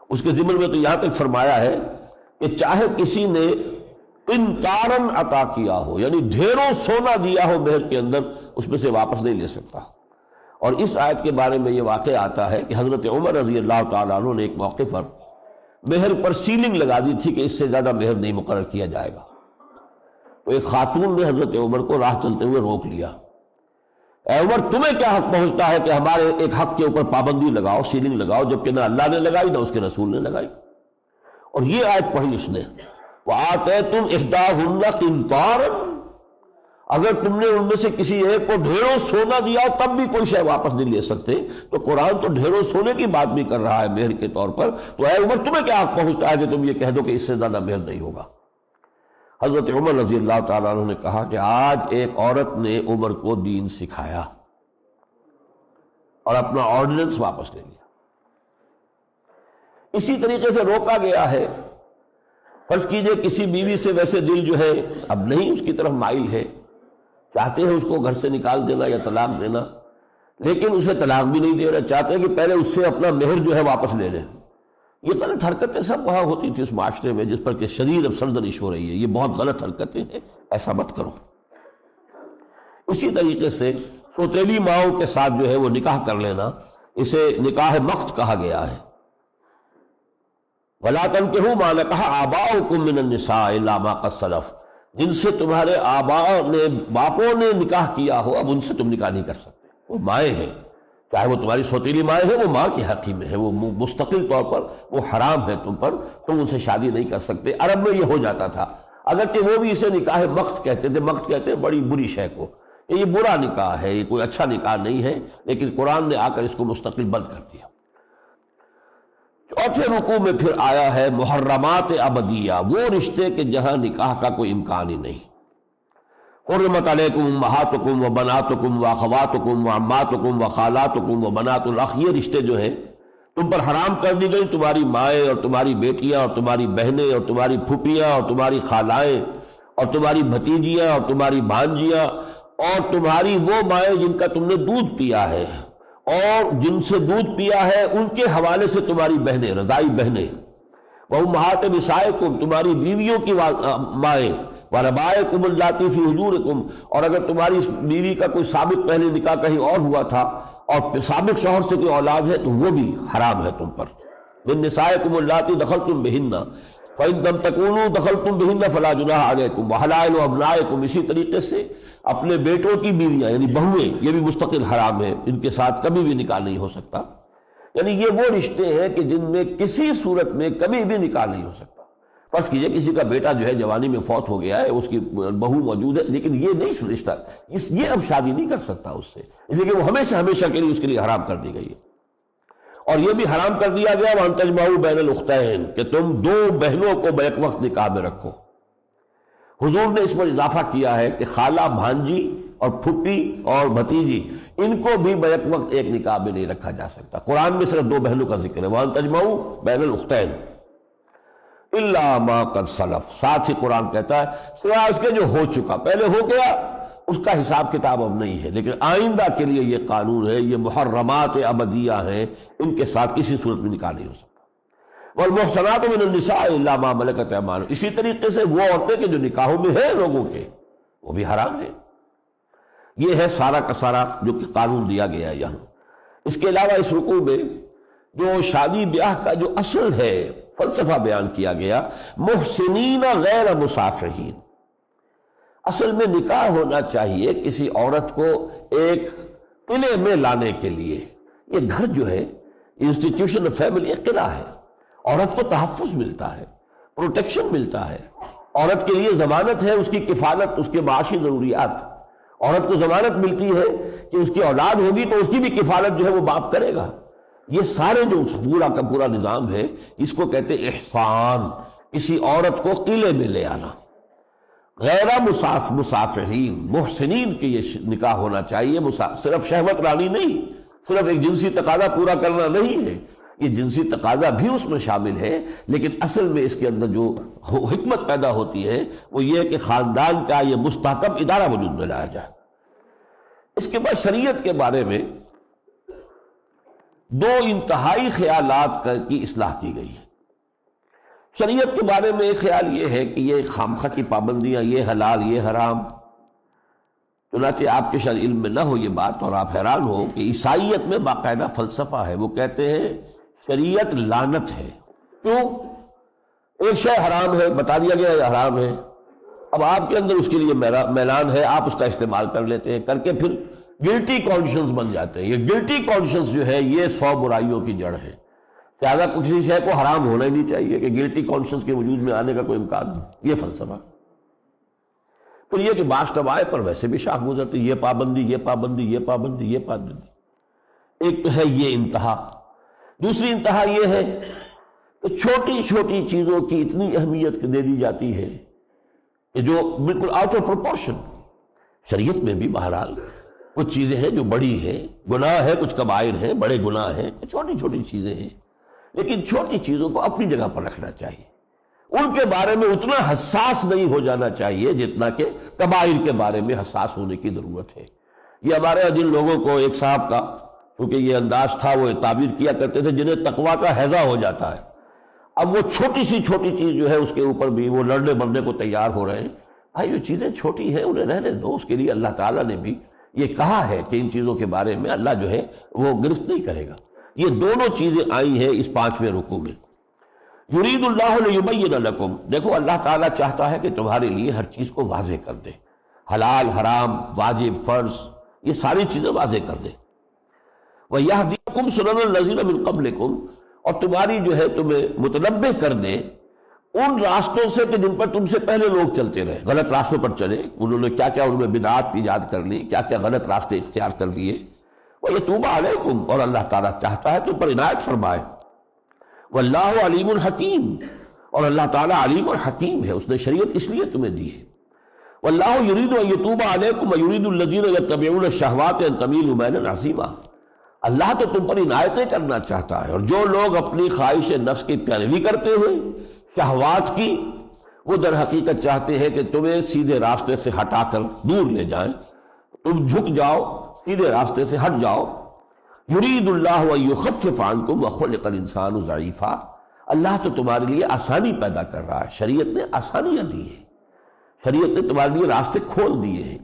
اس کے ضمن میں تو یہاں تک فرمایا ہے کہ چاہے کسی نے قنطارن عطا کیا ہو، یعنی ڈھیروں سونا دیا ہو مہر کے اندر، اس میں سے واپس نہیں لے سکتا۔ اور اس آیت کے بارے میں یہ واقعہ آتا ہے کہ حضرت عمر رضی اللہ تعالیٰ عنہ نے ایک موقع پر مہر پر سیلنگ لگا دی تھی کہ اس سے زیادہ مہر نہیں مقرر کیا جائے گا۔ تو ایک خاتون نے حضرت عمر کو راہ چلتے ہوئے روک لیا، اے عمر تمہیں کیا حق پہنچتا ہے کہ ہمارے ایک حق کے اوپر پابندی لگاؤ، سیلنگ لگاؤ، جبکہ نہ اللہ نے لگائی نہ اس کے رسول نے لگائی۔ اور یہ آیت پڑھی اس نے، وَآتَيْتُمْ إِحْدَاهُنَّ قِنطَارًا، اگر تم نے ان میں سے کسی ایک کو ڈھیروں سونا دیا تب بھی کوئی شے واپس نہیں لے سکتے، تو قرآن تو ڈھیروں سونے کی بات بھی کر رہا ہے مہر کے طور پر، تو اے عمر تمہیں کیا حق پہنچتا ہے کہ تم یہ کہہ دو کہ اس سے زیادہ مہر نہیں ہوگا۔ حضرت عمر رضی اللہ تعالیٰ عنہ نے کہا کہ آج ایک عورت نے عمر کو دین سکھایا اور اپنا آرڈیننس واپس لے لیا۔ اسی طریقے سے روکا گیا ہے، فرض کیجئے کسی بیوی سے ویسے دل جو ہے اب نہیں اس کی طرف مائل ہے، چاہتے ہیں اس کو گھر سے نکال دینا یا طلاق دینا، لیکن اسے طلاق بھی نہیں دے رہے، چاہتے ہیں کہ پہلے اس سے اپنا مہر جو ہے واپس لے لیں۔ یہ غلط حرکتیں سب وہاں ہوتی تھی اس معاشرے میں جس پر کہ شدید اب سرزنش ہو رہی ہے، یہ بہت غلط حرکتیں ہیں، ایسا مت کرو۔ اسی طریقے سے سوتیلی ماؤں کے ساتھ جو ہے وہ نکاح کر لینا، اسے نکاح مخت کہا گیا ہے۔ ولا تنکحوا ما نکح آباؤکم من النساء الا ما قد سلف، جن سے تمہارے باپوں نے نکاح کیا ہو اب ان سے تم نکاح نہیں کر سکتے، وہ مائیں ہیں، چاہے وہ تمہاری سوتیلی مائیں ہیں، وہ ماں کی حقی میں ہے، وہ مستقل طور پر وہ حرام ہے تم پر، تم ان سے شادی نہیں کر سکتے۔ عرب میں یہ ہو جاتا تھا، اگرچہ وہ بھی اسے نکاح مقت کہتے تھے، مقت کہتے ہیں بڑی بری شے کو، یہ برا نکاح ہے، یہ کوئی اچھا نکاح نہیں ہے، لیکن قرآن نے آ کر اس کو مستقل بند کر دیا۔ چوتھے رکوع میں پھر آیا ہے محرمات ابدیہ، وہ رشتے کے جہاں نکاح کا کوئی امکان ہی نہیں۔ حرمت علیکم امہاتکم و بناتکم و اخواتکم و عماتکم و خالاتکم و بنات الاخ، یہ رشتے جو ہیں تم پر حرام کر دی گئی، تمہاری مائیں اور تمہاری بیٹیاں اور تمہاری بہنیں اور تمہاری پھوپھیاں اور تمہاری خالائیں اور تمہاری بھتیجیاں اور تمہاری بھانجیاں اور تمہاری وہ مائیں جن کا تم نے دودھ پیا ہے، اور جن سے دودھ پیا ہے ان کے حوالے سے تمہاری بہنیں، رضائی بہنیں، وامہات نسائکم، تمہاری بیویوں کی مائیں، وربائکم اللاتی فی حجورکم، اور اگر تمہاری بیوی کا کوئی سابق پہلے نکاح کہیں اور ہوا تھا اور سابق شوہر سے کوئی اولاد ہے تو وہ بھی حرام ہے تم پر۔ من نسائکم اللاتی دخلتم بہن فإن لم تکونوا دخلتم بہن فلا جناح علیکم وحلائل ابنائکم، اسی طریقے سے اپنے بیٹوں کی بیویاں یعنی بہویں، یہ بھی مستقل حرام ہے، ان کے ساتھ کبھی بھی نکاح نہیں ہو سکتا۔ یعنی یہ وہ رشتے ہیں کہ جن میں کسی صورت میں کبھی بھی نکاح نہیں ہو سکتا۔ فرض کیجئے کسی کا بیٹا جو ہے جوانی میں فوت ہو گیا ہے، اس کی بہو موجود ہے، لیکن یہ نہیں رشتہ، یہ اب شادی نہیں کر سکتا اس سے، اس لیے کہ وہ ہمیشہ ہمیشہ کے لیے اس کے لیے حرام کر دی گئی ہے۔ اور یہ بھی حرام کر دیا گیا وَأَن تَجْمَعُوا بَيْنَ الْأُخْتَيْنِ، کہ تم دو بہنوں کو بیک وقت نکاح میں رکھو۔ حضور نے اس پر اضافہ کیا ہے کہ خالہ، بھانجی اور پھپھی اور بھتیجی، ان کو بھی بیک وقت ایک نکاح میں نہیں رکھا جا سکتا۔ قرآن میں صرف دو بہنوں کا ذکر ہے، وَأَن تَجْمَعُوا بَيْنَ الْأُخْتَيْنِ إِلَّا مَا قَدْ سَلَف، ساتھ ہی قرآن کہتا ہے سوائے اس کے جو ہو چکا، پہلے ہو گیا، اس کا حساب کتاب اب نہیں ہے، لیکن آئندہ کے لیے یہ قانون ہے، یہ محرمات ابدیہ ہیں، ان کے ساتھ کسی صورت میں نکاح نہیں ہو سکتا۔ والمحصنات من النساء الا ما ملکت ایمانکم، اسی طریقے سے وہ عورتیں کہ جو نکاحوں میں ہیں لوگوں کے، وہ بھی حرام ہے۔ یہ ہے سارا کا سارا جو کہ قانون دیا گیا ہے یہاں۔ اس کے علاوہ اس رکوع میں جو شادی بیاہ کا جو اصل ہے فلسفہ بیان کیا گیا، محسنین غیر مسافحین، اصل میں نکاح ہونا چاہیے کسی عورت کو ایک قلعے میں لانے کے لیے۔ یہ گھر جو ہے انسٹیٹیوشن آف فیملی ایک قلعہ ہے، عورت کو تحفظ ملتا ہے، پروٹیکشن ملتا ہے، عورت کے لیے ضمانت ہے، اس کی کفالت، اس کے معاشی ضروریات، عورت کو ضمانت ملتی ہے کہ اس کی اولاد ہوگی تو اس کی بھی کفالت جو ہے وہ باپ کرے گا۔ یہ سارے جو پورا کا پورا نظام ہے اس کو کہتے احسان، کسی عورت کو قلعے میں لے آنا۔ غیر مسافحین، محسنین کے یہ نکاح ہونا چاہیے، صرف شہوت رانی نہیں، صرف ایک جنسی تقاضا پورا کرنا نہیں ہے، یہ جنسی تقاضا بھی اس میں شامل ہے، لیکن اصل میں اس کے اندر جو حکمت پیدا ہوتی ہے وہ یہ کہ خاندان کا یہ مستحکم ادارہ وجود میں لایا جائے۔ اس کے بعد شریعت کے بارے میں دو انتہائی خیالات کی اصلاح کی گئی ہے۔ شریعت کے بارے میں ایک خیال یہ ہے کہ یہ خامخواہ کی پابندیاں، یہ حلال یہ حرام، چنانچہ آپ کے شاید علم میں نہ ہو یہ بات اور آپ حیران ہو کہ عیسائیت میں باقاعدہ فلسفہ ہے، وہ کہتے ہیں شریعت لعنت ہے۔ کیوں؟ ایک شے حرام ہے، بتا دیا گیا یہ حرام ہے، اب آپ کے اندر اس کے لیے میلان ہے، آپ اس کا استعمال کر لیتے ہیں، کر کے پھر گلٹی کانشنس بن جاتے ہیں۔ یہ گلٹی کانشنس جو ہے یہ 100 برائیوں کی جڑ ہے، لہٰذا کسی شے کو حرام ہونا ہی نہیں چاہیے کہ گلٹی کانشنس کے وجود میں آنے کا کوئی امکان نہیں، یہ فلسفہ۔ پھر یہ کہ باش طبائع پر ویسے بھی شاخ گزرتی، یہ پابندی یہ پابندی یہ پابندی یہ پابندی۔ ایک تو ہے یہ انتہا، دوسری انتہا یہ ہے کہ چھوٹی چھوٹی چیزوں کی اتنی اہمیت دے دی جاتی ہے کہ جو بالکل آؤٹ آف پروپورشن۔ شریعت میں بھی بہرحال کچھ چیزیں ہیں جو بڑی ہیں، گناہ ہے، کچھ کبائر ہیں، بڑے گناہ ہیں، کچھ چھوٹی چھوٹی چیزیں ہیں، لیکن چھوٹی چیزوں کو اپنی جگہ پر رکھنا چاہیے، ان کے بارے میں اتنا حساس نہیں ہو جانا چاہیے جتنا کہ کبائر کے بارے میں حساس ہونے کی ضرورت ہے۔ یہ ہمارے یہاں جن لوگوں کو ایک صاحب کا کیونکہ یہ انداز تھا، وہ تعبیر کیا کرتے تھے جنہیں تقویٰ کا ہیضہ ہو جاتا ہے، اب وہ چھوٹی سی چھوٹی چیز جو ہے اس کے اوپر بھی وہ لڑنے مرنے کو تیار ہو رہے ہیں۔ بھائی جو چیزیں چھوٹی ہیں انہیں رہنے دو، اس کے لیے اللہ تعالیٰ نے بھی یہ کہا ہے کہ ان چیزوں کے بارے میں اللہ جو ہے وہ گرفت نہیں کرے گا۔ یہ دونوں چیزیں آئی ہیں اس 5ویں رکوع میں۔ یرید اللہ لیبین لکم، دیکھو اللہ تعالیٰ چاہتا ہے کہ تمہارے لیے ہر چیز کو واضح کر دے، حلال حرام واجب فرض یہ ساری چیزیں واضح کر دے۔ وَيَهْدِيَكُمْ سُنَنَ الَّذِينَ مِن قَبْلِكُمْ، اور تمہاری جو ہے تمہیں متنبہ کر دے ان راستوں سے کہ جن پر تم سے پہلے لوگ چلتے رہے، غلط راستوں پر چلے، انہوں نے کیا کیا ان میں بدعات ایجاد کر لی، کیا کیا غلط راستے اختیار کر لیے۔ وَيَتُوبَ عَلَيْكُمْ، اور اللہ تعالیٰ چاہتا ہے تم پر عنایت فرمائے۔ واللہ علیم الحکیم، اور اللہ تعالیٰ علیم اور حکیم ہے، اس نے شریعت اس لیے تمہیں دی ہے۔ واللہ یرید ان یتوب علیکم ویرید الذین یتبعون الشہوات ان تمیلوا میلا عظیما، اللہ تو تم پر عنایتیں کرنا چاہتا ہے، اور جو لوگ اپنی خواہش نفس کی پیروی کرتے ہیں شہوات کی، وہ در حقیقت چاہتے ہیں کہ تمہیں سیدھے راستے سے ہٹا کر دور لے جائیں، تم جھک جاؤ، سیدھے راستے سے ہٹ جاؤ۔ یرید اللہ ان یخفف عنکم وخلق الانسان ضعیفا، اللہ تو تمہارے لیے آسانی پیدا کر رہا ہے، شریعت نے آسانیاں دی ہیں، شریعت نے تمہارے لیے راستے کھول دیے ہیں،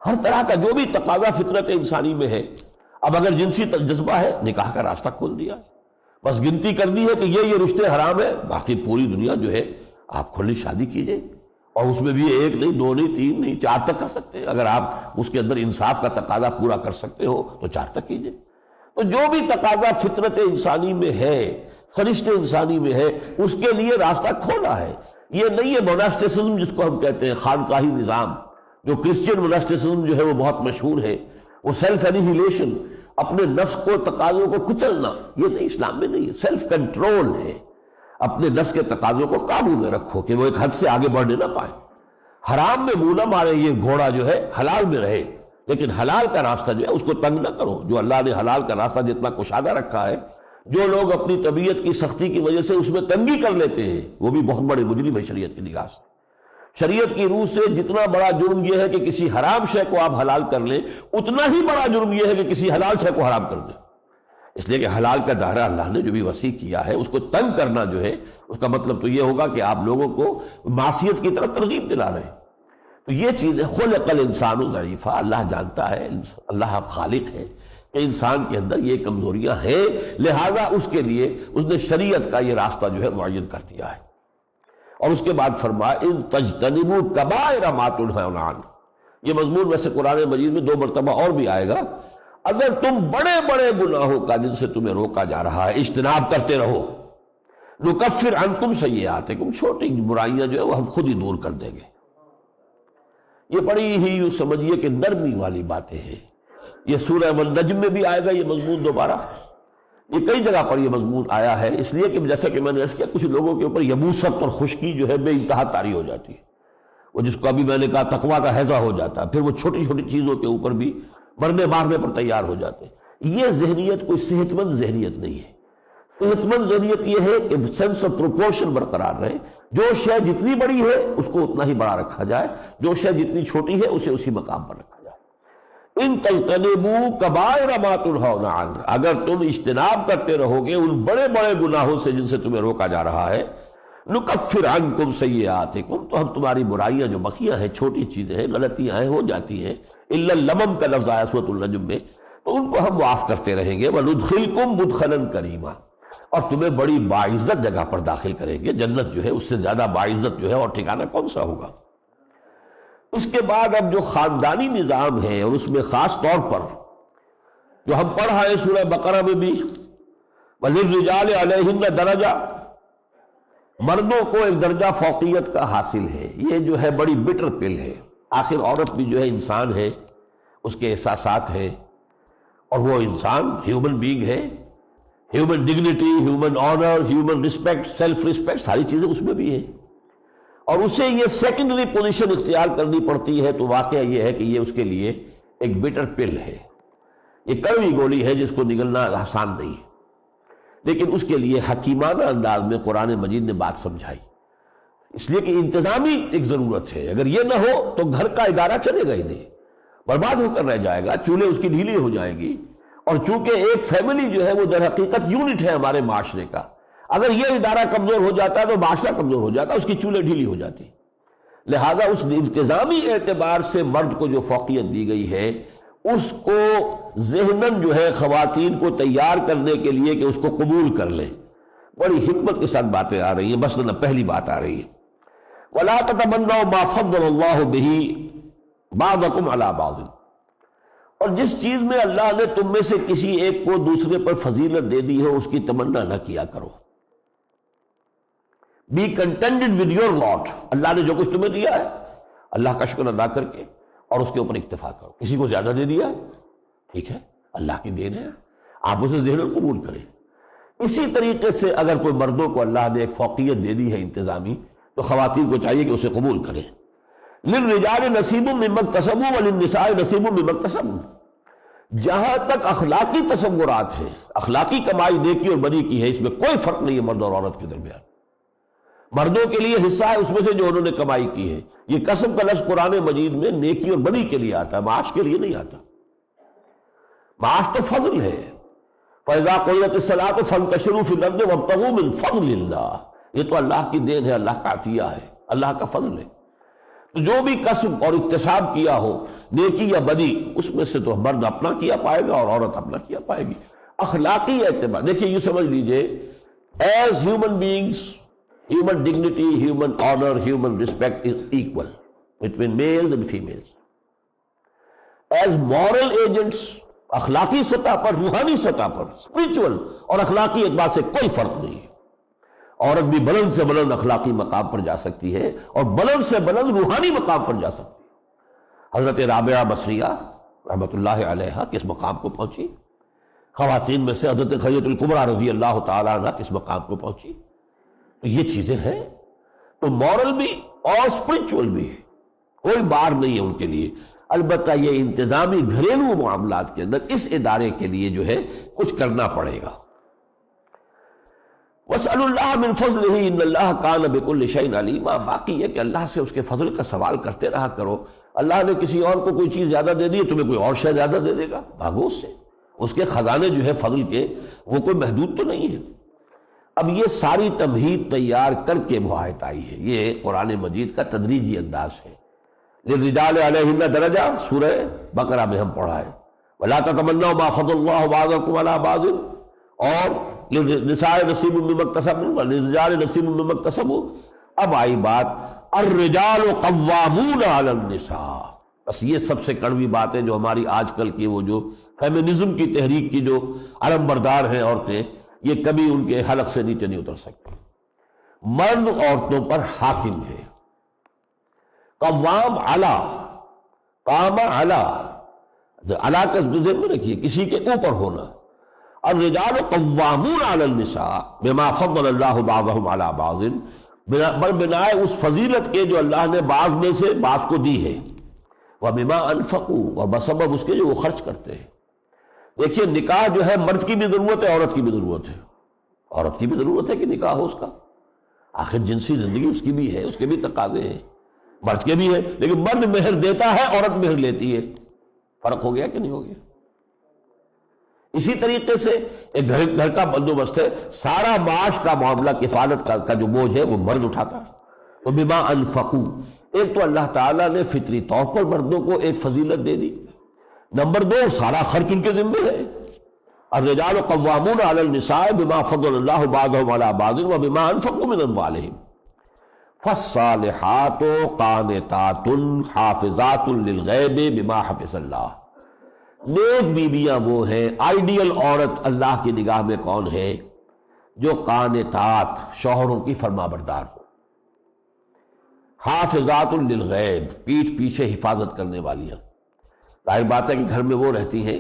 ہر طرح کا جو بھی تقاضا فطرت انسانی میں ہے۔ اب اگر جنسی جذبہ ہے، نکاح کا راستہ کھول دیا ہے، بس گنتی کر دی ہے کہ یہ رشتے حرام ہے، باقی پوری دنیا جو ہے آپ کھلی شادی کیجئے، اور اس میں بھی ایک نہیں، دو نہیں، تین نہیں، چار تک کر سکتے ہیں، اگر آپ اس کے اندر انصاف کا تقاضا پورا کر سکتے ہو تو چار تک کیجئے۔ تو جو بھی تقاضا فطرت انسانی میں ہے، فرشتے انسانی میں ہے، اس کے لیے راستہ کھولا ہے۔ یہ نہیں ہے موناسٹسزم جس کو ہم کہتے ہیں، خانقاہی نظام، جو کرسچین موناسٹسزم جو ہے وہ بہت مشہور ہے، وہ سیلف انیہیلیشن، اپنے نفس کو تقاضوں کو کچلنا، یہ نہیں، اسلام میں نہیں ہے، سیلف کنٹرول ہے، اپنے نفس کے تقاضوں کو قابو میں رکھو کہ وہ ایک حد سے آگے بڑھنے نہ پائے، حرام میں منہ نہ مارے، یہ گھوڑا جو ہے حلال میں رہے، لیکن حلال کا راستہ جو ہے اس کو تنگ نہ کرو، جو اللہ نے حلال کا راستہ جتنا کشادہ رکھا ہے، جو لوگ اپنی طبیعت کی سختی کی وجہ سے اس میں تنگی کر لیتے ہیں وہ بھی بہت بڑے مجرم ہے شریعت کی نگاہ سے۔ شریعت کی روح سے جتنا بڑا جرم یہ ہے کہ کسی حرام شے کو آپ حلال کر لیں، اتنا ہی بڑا جرم یہ ہے کہ کسی حلال شے کو حرام کر دیں، اس لیے کہ حلال کا دائرہ اللہ نے جو بھی وسیع کیا ہے اس کو تنگ کرنا جو ہے اس کا مطلب تو یہ ہوگا کہ آپ لوگوں کو معصیت کی طرف ترغیب دلا رہے ہیں۔ تو یہ چیز ہے، خلق الانسان ضعیفا، اللہ جانتا ہے، اللہ خالق ہے کہ انسان کے اندر یہ کمزوریاں ہیں، لہذا اس کے لیے اس نے شریعت کا یہ راستہ جو ہے معین کر دیا ہے۔ اور اس کے بعد فرمایا ان تجتنبوا کبائر ما تنہون عنہ، یہ مضمون ویسے قرآن مجید میں 2 مرتبہ اور بھی آئے گا، اگر تم بڑے بڑے گناہوں کا جن سے تمہیں روکا جا رہا ہے اجتناب کرتے رہو، نکفر عنکم سیئاتکم، چھوٹی برائیاں جو ہے وہ ہم خود ہی دور کر دیں گے۔ یہ بڑی ہی یوں سمجھیے کہ نرمی والی باتیں ہیں، یہ سورہ والنجم میں بھی آئے گا یہ مضمون دوبارہ، یہ کئی جگہ پر یہ مضمون آیا ہے، اس لیے کہ جیسا کہ میں نے عرض کیا کچھ لوگوں کے اوپر یبوست اور خشکی جو ہے بے انتہا طاری ہو جاتی ہے، وہ جس کو ابھی میں نے کہا تقویٰ کا ہیضہ ہو جاتا ہے، پھر وہ چھوٹی چھوٹی چیزوں کے اوپر بھی مرنے مارنے پر تیار ہو جاتے ہیں۔ یہ ذہنیت کوئی صحت مند ذہنیت نہیں ہے۔ صحت مند ذہنیت یہ ہے کہ سینس آف پروپورشن برقرار رہے، جو شے جتنی بڑی ہے اس کو اتنا ہی بڑا رکھا جائے، جو شے جتنی چھوٹی ہے اسے اسی مقام پر رکھا جائے۔ ان تجتنبوا کبائر ما تنہون عنہ، اگر تم اجتناب کرتے رہو گے ان بڑے بڑے گناہوں سے جن سے تمہیں روکا جا رہا ہے، نکفر عنکم سیئاتکم، تو ہم تمہاری برائیاں جو بقیہ ہیں، چھوٹی چیزیں ہیں، غلطیاں ہیں، ہو جاتی ہیں، الا اللمم کا لفظ آیا سورۃ النجم میں، تو ان کو ہم معاف کرتے رہیں گے، وندخلکم مدخلا کریما، اور تمہیں بڑی باعزت جگہ پر داخل کریں گے، جنت جو ہے اس سے زیادہ باعزت جو ہے اور ٹھکانہ کون سا ہوگا۔ اس کے بعد اب جو خاندانی نظام ہے، اور اس میں خاص طور پر جو ہم پڑھا ہے سورہ بقرہ میں بھی، وَلِلرِّجَالِ عَلَيْهِنَّ درجہ، مردوں کو ایک درجہ فوقیت کا حاصل ہے، یہ جو ہے بڑی بٹر پل ہے، آخر عورت بھی جو ہے انسان ہے، اس کے احساسات ہیں، اور وہ انسان ہیومن بینگ ہے، human dignity, human owner, human respect, self respect, ساری چیزیں اس میں بھی ہیں، اور اسے یہ سیکنڈری پوزیشن اختیار کرنی پڑتی ہے، تو واقعہ یہ ہے کہ یہ اس کے لیے ایک بٹر پل ہے، یہ کڑوی گولی ہے جس کو نگلنا آسان نہیں ہے، لیکن اس کے لیے حکیمانہ انداز میں قرآن مجید نے بات سمجھائی، اس لیے کہ انتظامی ایک ضرورت ہے، اگر یہ نہ ہو تو گھر کا ادارہ چلے گا ہی نہیں، برباد ہو کر رہ جائے گا، چولہے اس کی ڈھیلی ہو جائیں گی، اور چونکہ ایک فیملی جو ہے وہ در حقیقت یونٹ ہے ہمارے معاشرے کا، اگر یہ ادارہ کمزور ہو جاتا ہے تو معاشرہ کمزور ہو جاتا ہے، اس کی چولہے ڈھیلی ہو جاتی، لہذا اس انتظامی اعتبار سے مرد کو جو فوقیت دی گئی ہے، اس کو ذہناً جو ہے خواتین کو تیار کرنے کے لیے کہ اس کو قبول کر لیں، بڑی حکمت کے ساتھ باتیں آ رہی ہیں. مثلا پہلی بات آ رہی ہے وَلَا تَتَمَنَّوْا مَا فَضَّلَ اللَّهُ بِهِ بَعْضَكُمْ عَلَى بَعْضٍ، اور جس چیز میں اللہ نے تم میں سے کسی ایک کو دوسرے پر فضیلت دے دی ہے اس کی تمنا نہ کیا کرو. بی کنٹینٹڈ ود یور لاٹ، اللہ نے جو کچھ تمہیں دیا ہے اللہ کا شکر ادا کر کے اور اس کے اوپر اکتفا کرو. کسی کو زیادہ دے دیا ٹھیک ہے، اللہ کی دین ہے، آپ اسے ذہن قبول کریں. اسی طریقے سے اگر کوئی مردوں کو اللہ نے ایک فوقیت دے دی ہے انتظامی، تو خواتین کو چاہیے کہ اسے قبول کریں. للرجال نصیب مما اکتسبوا وللنساء نصیب مما اکتسبن، جہاں تک اخلاقی تصورات ہیں، اخلاقی کمائی نیکی اور بدی کی ہے، اس میں کوئی فرق نہیں ہے مرد اور عورت کے درمیان. مردوں کے لیے حصہ ہے اس میں سے جو انہوں نے کمائی کی ہے. یہ کسب کا لفظ قرآن مجید میں نیکی اور بدی کے لیے آتا ہے، معاش کے لیے نہیں آتا. معاش تو فضل ہے. فَإِذَا قُضِيَتِ الصَّلَاةُ فَانتَشِرُوا فِي الْأَرْضِ وَابْتَغُوا مِنْ فَضْلِ اللَّهِ، یہ تو اللہ کی دین ہے، اللہ کا عطیہ ہے، اللہ کا فضل ہے. تو جو بھی کسب اور اکتساب کیا ہو نیکی یا بدی، اس میں سے تو مرد اپنا کیا پائے گا اور عورت اپنا کیا پائے گی. اخلاقی اعتبار دیکھیے، یہ سمجھ لیجئے as human beings human dignity, human honor, human respect is equal between males and females. As moral agents، اخلاقی سطح پر، روحانی سطح پر، spiritual اور اخلاقی اعتبار سے کوئی فرق نہیں ہے. عورت بھی بلند سے بلند اخلاقی مقام پر جا سکتی ہے اور بلند سے بلند روحانی مقام پر جا سکتی ہے. حضرت رابعہ بصریہ رحمۃ اللہ علیہا کس مقام کو پہنچی؟ خواتین میں سے حضرت خدیجہ الکبریٰ رضی اللہ تعالیٰ عنہ کس مقام کو پہنچی؟ تو یہ چیزیں ہیں. تو مورل بھی اور اسپرچول بھی کوئی بار نہیں ہے ان کے لیے. البتہ یہ انتظامی گھریلو معاملات کے اندر اس ادارے کے لیے جو ہے کچھ کرنا پڑے گا. وَاسْأَلُوا اللَّهَ مِنْ فَضْلِهِ إِنَّ اللَّهَ كَانَ بِكُلِّ شَيْءٍ عَلِيمًا. باقی یہ کہ اللہ سے اس کے فضل کا سوال کرتے رہا کرو. اللہ نے کسی اور کو کوئی چیز زیادہ دے دی، تمہیں کوئی اور شے زیادہ دے دے گا، بھاگو اس سے. اس کے خزانے جو ہے فضل کے وہ کوئی محدود تو نہیں ہے. اب یہ ساری تمہید تیار کر کے وہ آیت آئی ہے. یہ قرآن مجید کا تدریجی انداز ہے. للرجال علیہن درجہ سورہ بقرہ میں ہم پڑھا ہے ولا تتمنوا ما فضل اللہ بعضکم علی بعض، اور للنساء نصیب مما اکتسبن وللرجال نصیب مما اکتسبوا. اب آئی بات الرجال قوامون علی النساء. بس یہ سب سے کڑوی بات ہے جو ہماری آج کل کی وہ جو فیمنزم کی تحریک کی جو علم بردار ہیں عورتیں، یہ کبھی ان کے حلق سے نیچے نہیں اتر سکتے. مرد عورتوں پر حاکم ہے. قوام علی، قام علی، علی کا ذہن میں رکھیے، کسی کے اوپر ہونا. الرجال قوامون علی النساء بما فضل اللہ بعضهم علی بعض، بنائے اس فضیلت کے جو اللہ نے بعض میں سے بعض کو دی ہے. وبما انفقوا، اور بسبب اس کے جو وہ خرچ کرتے ہیں. دیکھیے نکاح جو ہے مرد کی بھی ضرورت ہے، عورت کی بھی ضرورت ہے. عورت کی بھی ضرورت ہے کہ نکاح ہو اس کا، آخر جنسی زندگی اس کی بھی ہے، اس کے بھی تقاضے ہیں، مرد کے بھی ہے. لیکن مرد مہر دیتا ہے، عورت مہر لیتی ہے. فرق ہو گیا کہ نہیں ہو گیا؟ اسی طریقے سے ایک گھر کا بندوبست ہے، سارا معاش کا معاملہ کفالت کا جو بوجھ ہے وہ مرد اٹھاتا ہے. تو بما انفقوا، ایک تو اللہ تعالیٰ نے فطری طور پر مردوں کو ایک فضیلت دے دی. نمبر دو، سارا خرچ ان کے ذمہ ہے. الرجال قوامون علی النساء بما فضل اللہ بعضهم علی بعض وبما انفقوا من اموالهم. فالصالحات قانتات حافظات للغیب بما حفظ اللہ. نیک بیویاں وہ ہیں، آئیڈیل عورت اللہ کی نگاہ میں کون ہے؟ جو قانتات، شوہروں کی فرما بردار ہو. حافظات للغیب، پیٹھ پیچھے حفاظت کرنے والیاں. ظاہر بات ہے کہ گھر میں وہ رہتی ہیں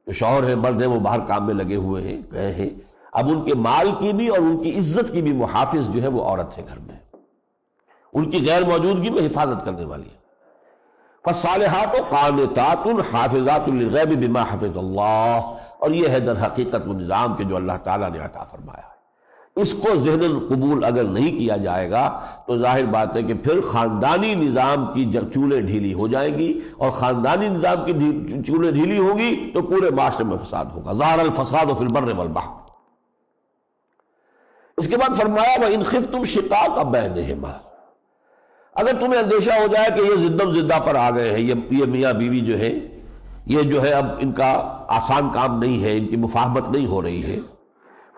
جو شوہر ہیں، مرد ہیں، وہ باہر کام میں لگے ہوئے ہیں، گئے ہیں. اب ان کے مال کی بھی اور ان کی عزت کی بھی محافظ جو ہے وہ عورت ہے گھر میں، ان کی غیر موجودگی میں حفاظت کرنے والی ہے. فالصالحات قانتات حافظات للغیب بما حفظ اللہ. اور یہ ہے در حقیقت وہ نظام کہ جو اللہ تعالیٰ نے عطا فرمایا ہے. اس کو ذہن قبول اگر نہیں کیا جائے گا تو ظاہر بات ہے کہ پھر خاندانی نظام کی جب چولیں ڈھیلی ہو جائیں گی، اور خاندانی نظام کی چولیں ڈھیلی ہوگی تو پورے معاشرے میں فساد ہوگا. ظہر الفساد فی البر والبحر. اس کے بعد فرمایا وَإِنْ خِفْتُمْ شِقَاقَ بَيْنِهِمَا. اگر تمہیں اندیشہ ہو جائے کہ یہ زدم زدہ پر آ گئے ہیں، یہ میاں بیوی جو ہے، یہ جو ہے اب ان کا آسان کام نہیں ہے، ان کی مفاہمت نہیں ہو رہی ہے.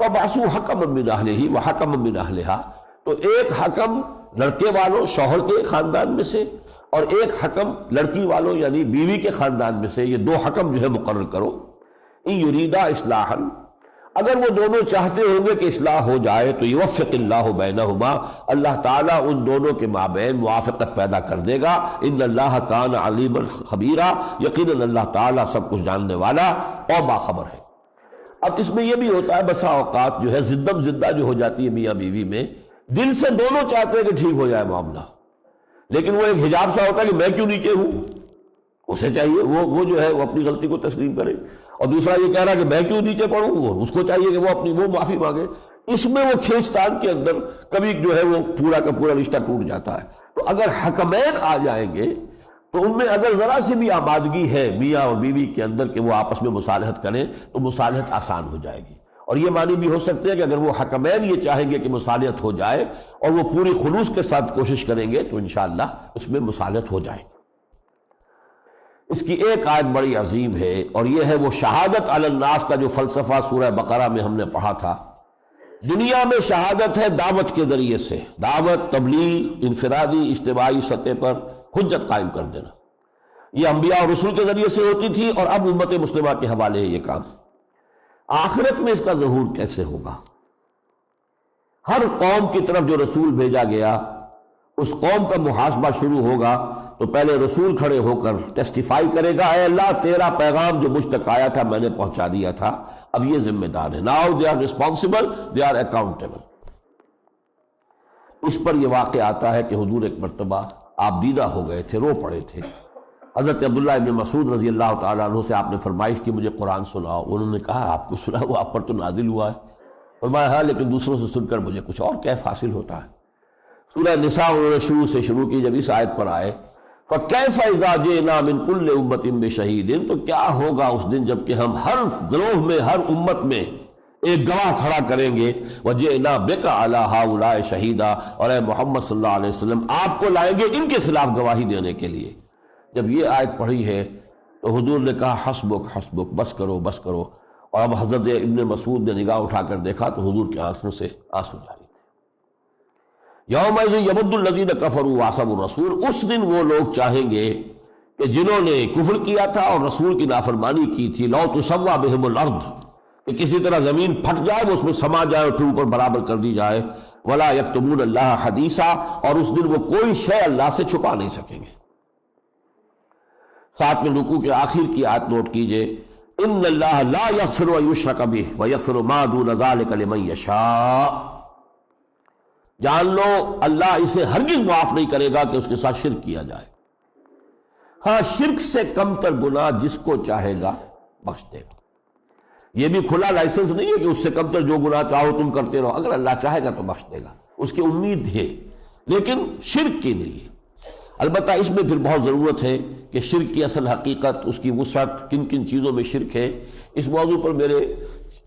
فبعثوا حکما من اہلہ وحکما من اہلہا، تو ایک حکم لڑکے والوں شوہر کے خاندان میں سے اور ایک حکم لڑکی والوں یعنی بیوی کے خاندان میں سے، یہ دو حکم جو ہے مقرر کرو۔ ان یریدا اصلاحا، اگر وہ دونوں چاہتے ہوں گے کہ اصلاح ہو جائے تو یوفق اللہ بینہما، اللہ تعالیٰ ان دونوں کے مابین موافقت پیدا کر دے گا۔ ان اللہ کان علیما خبیرا، یقیناً اللہ تعالیٰ سب کچھ جاننے والا اور باخبر ہے۔ اب اس میں یہ بھی ہوتا ہے بسا اوقات جو ہے زدم زدہ جو ہو جاتی ہے میاں بیوی میں، دل سے دونوں چاہتے ہیں کہ ٹھیک ہو جائے معاملہ، لیکن وہ ایک حجاب سا ہوتا ہے کہ میں کیوں نیچے ہوں، اسے چاہیے وہ جو ہے وہ اپنی غلطی کو تسلیم کرے، اور دوسرا یہ کہہ رہا کہ میں کیوں نیچے پڑوں، وہ اس کو چاہیے کہ وہ معافی مانگے۔ اس میں وہ کھینچتان کے اندر کبھی جو ہے وہ پورا کا پورا رشتہ ٹوٹ جاتا ہے۔ تو اگر حکمین آ جائیں گے تو ان میں اگر ذرا سی بھی آمادگی ہے میاں اور بیوی کے اندر کہ وہ آپس میں مصالحت کریں تو مصالحت آسان ہو جائے گی، اور یہ معنی بھی ہو سکتے ہیں کہ اگر وہ حکمین یہ چاہیں گے کہ مصالحت ہو جائے اور وہ پوری خلوص کے ساتھ کوشش کریں گے تو انشاءاللہ اس میں مصالحت ہو جائے۔ اس کی ایک آیت بڑی عظیم ہے اور یہ ہے وہ شہادت علی الناس کا جو فلسفہ سورہ بقرہ میں ہم نے پڑھا تھا۔ دنیا میں شہادت ہے دعوت کے ذریعے سے، دعوت، تبلیغ، انفرادی اجتماعی سطح پر حجت قائم کر دینا، یہ انبیاء اور رسول کے ذریعے سے ہوتی تھی اور اب امت مسلمہ کے حوالے ہے یہ کام۔ آخرت میں اس کا ظہور کیسے ہوگا؟ ہر قوم کی طرف جو رسول بھیجا گیا اس قوم کا محاسبہ شروع ہوگا تو پہلے رسول کھڑے ہو کر ٹیسٹیفائی کرے گا، اے اللہ تیرا پیغام جو مجھ تک آیا تھا میں نے پہنچا دیا تھا، اب یہ ذمہ دار ہے، now they are responsible, they are accountable. اس پر یہ واقعہ آتا ہے کہ حضور ایک مرتبہ آپ دیدہ ہو گئے تھے، رو پڑے تھے۔ حضرت عبداللہ ابن مسعود رضی اللہ تعالیٰ عنہ سے آپ نے فرمائش کی مجھے قرآن سناؤ، انہوں نے کہا آپ کو سنا وہ آپ پر تو نازل ہوا ہے، فرمایا ہاں لیکن دوسروں سے سن کر مجھے کچھ اور کیف حاصل ہوتا ہے۔ سورہ نساء انہوں نے شروع کی، جب اس آیت پر آئے فَكَيْفَ إِذَا جِئْنَا مِن كُلِّ أُمَّةٍ بِشَهِيدٍ، تو کیا ہوگا اس دن جب کہ ہم ہر گروہ میں ہر امت میں ایک گواہ کھڑا کریں گے، وَجِئْنَا بِكَ عَلَىٰ هَٰؤُلَاءِ شَهِيدًا، اور اے محمد صلی اللہ علیہ وسلم آپ کو لائیں گے ان کے خلاف گواہی دینے کے لیے۔ جب یہ آیت پڑھی ہے تو حضور نے کہا حسبک حسبک، بس کرو بس کرو، اور اب حضرت ابن مسعود نے نگاہ اٹھا کر دیکھا تو حضور کی آنکھوں سے آنسو جاری تھے۔ یومئذ یود الذین کفروا وعصوا الرسول، اس دن وہ لوگ چاہیں گے کہ جنہوں نے کفر کیا تھا اور رسول کی نافرمانی کی تھی، لو تسویٰ بہم الارض، کہ کسی طرح زمین پھٹ جائے وہ اس میں سما جائے اور پھر اوپر برابر کر دی جائے، ولا یکتمون اللہ حدیثا، اور اس دن وہ کوئی شے اللہ سے چھپا نہیں سکیں گے۔ ساتھ میں رکوع کے آخر کی آیت نوٹ کیجئے، ان اللہ لا یغفر ان یشرک بہ ویغفر ما دون ذلک لمن یشاء، جان لو اللہ اسے ہرگز معاف نہیں کرے گا کہ اس کے ساتھ شرک کیا جائے، ہاں شرک سے کم تر گناہ جس کو چاہے گا بخش دے گا۔ یہ بھی کھلا لائسنس نہیں ہے کہ اس سے کم تر جو گناہ چاہو تم کرتے رہو، اگر اللہ چاہے گا تو بخش دے گا، اس کی امید ہے، لیکن شرک کی نہیں ہے۔ البتہ اس میں پھر بہت ضرورت ہے کہ شرک کی اصل حقیقت، اس کی وسعت، کن کن چیزوں میں شرک ہے، اس موضوع پر میرے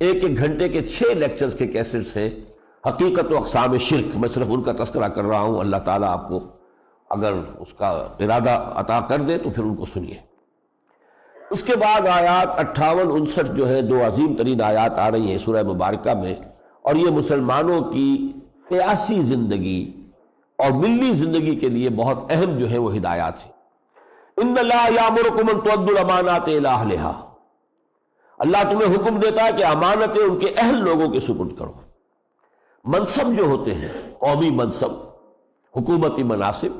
ایک گھنٹے کے 6 لیکچرز کے کیسٹس ہیں، حقیقت و اقسام شرک، میں صرف ان کا تذکرہ کر رہا ہوں، اللہ تعالیٰ آپ کو اگر اس کا ارادہ عطا کر دے تو پھر ان کو سنیے۔ اس کے بعد آیات 58 59 جو ہے 2 عظیم ترین آیات آ رہی ہیں سورہ مبارکہ میں، اور یہ مسلمانوں کی سیاسی زندگی اور ملی زندگی کے لیے بہت اہم جو ہے وہ ہدایات ہیں۔ ان اللہ یامرکم ان تؤدوا الامانات الی اہلھا، اللہ تمہیں حکم دیتا ہے کہ امانتیں ان کے اہل لوگوں کے سپرد کرو۔ منصب جو ہوتے ہیں، قومی منصب، حکومتی مناصب،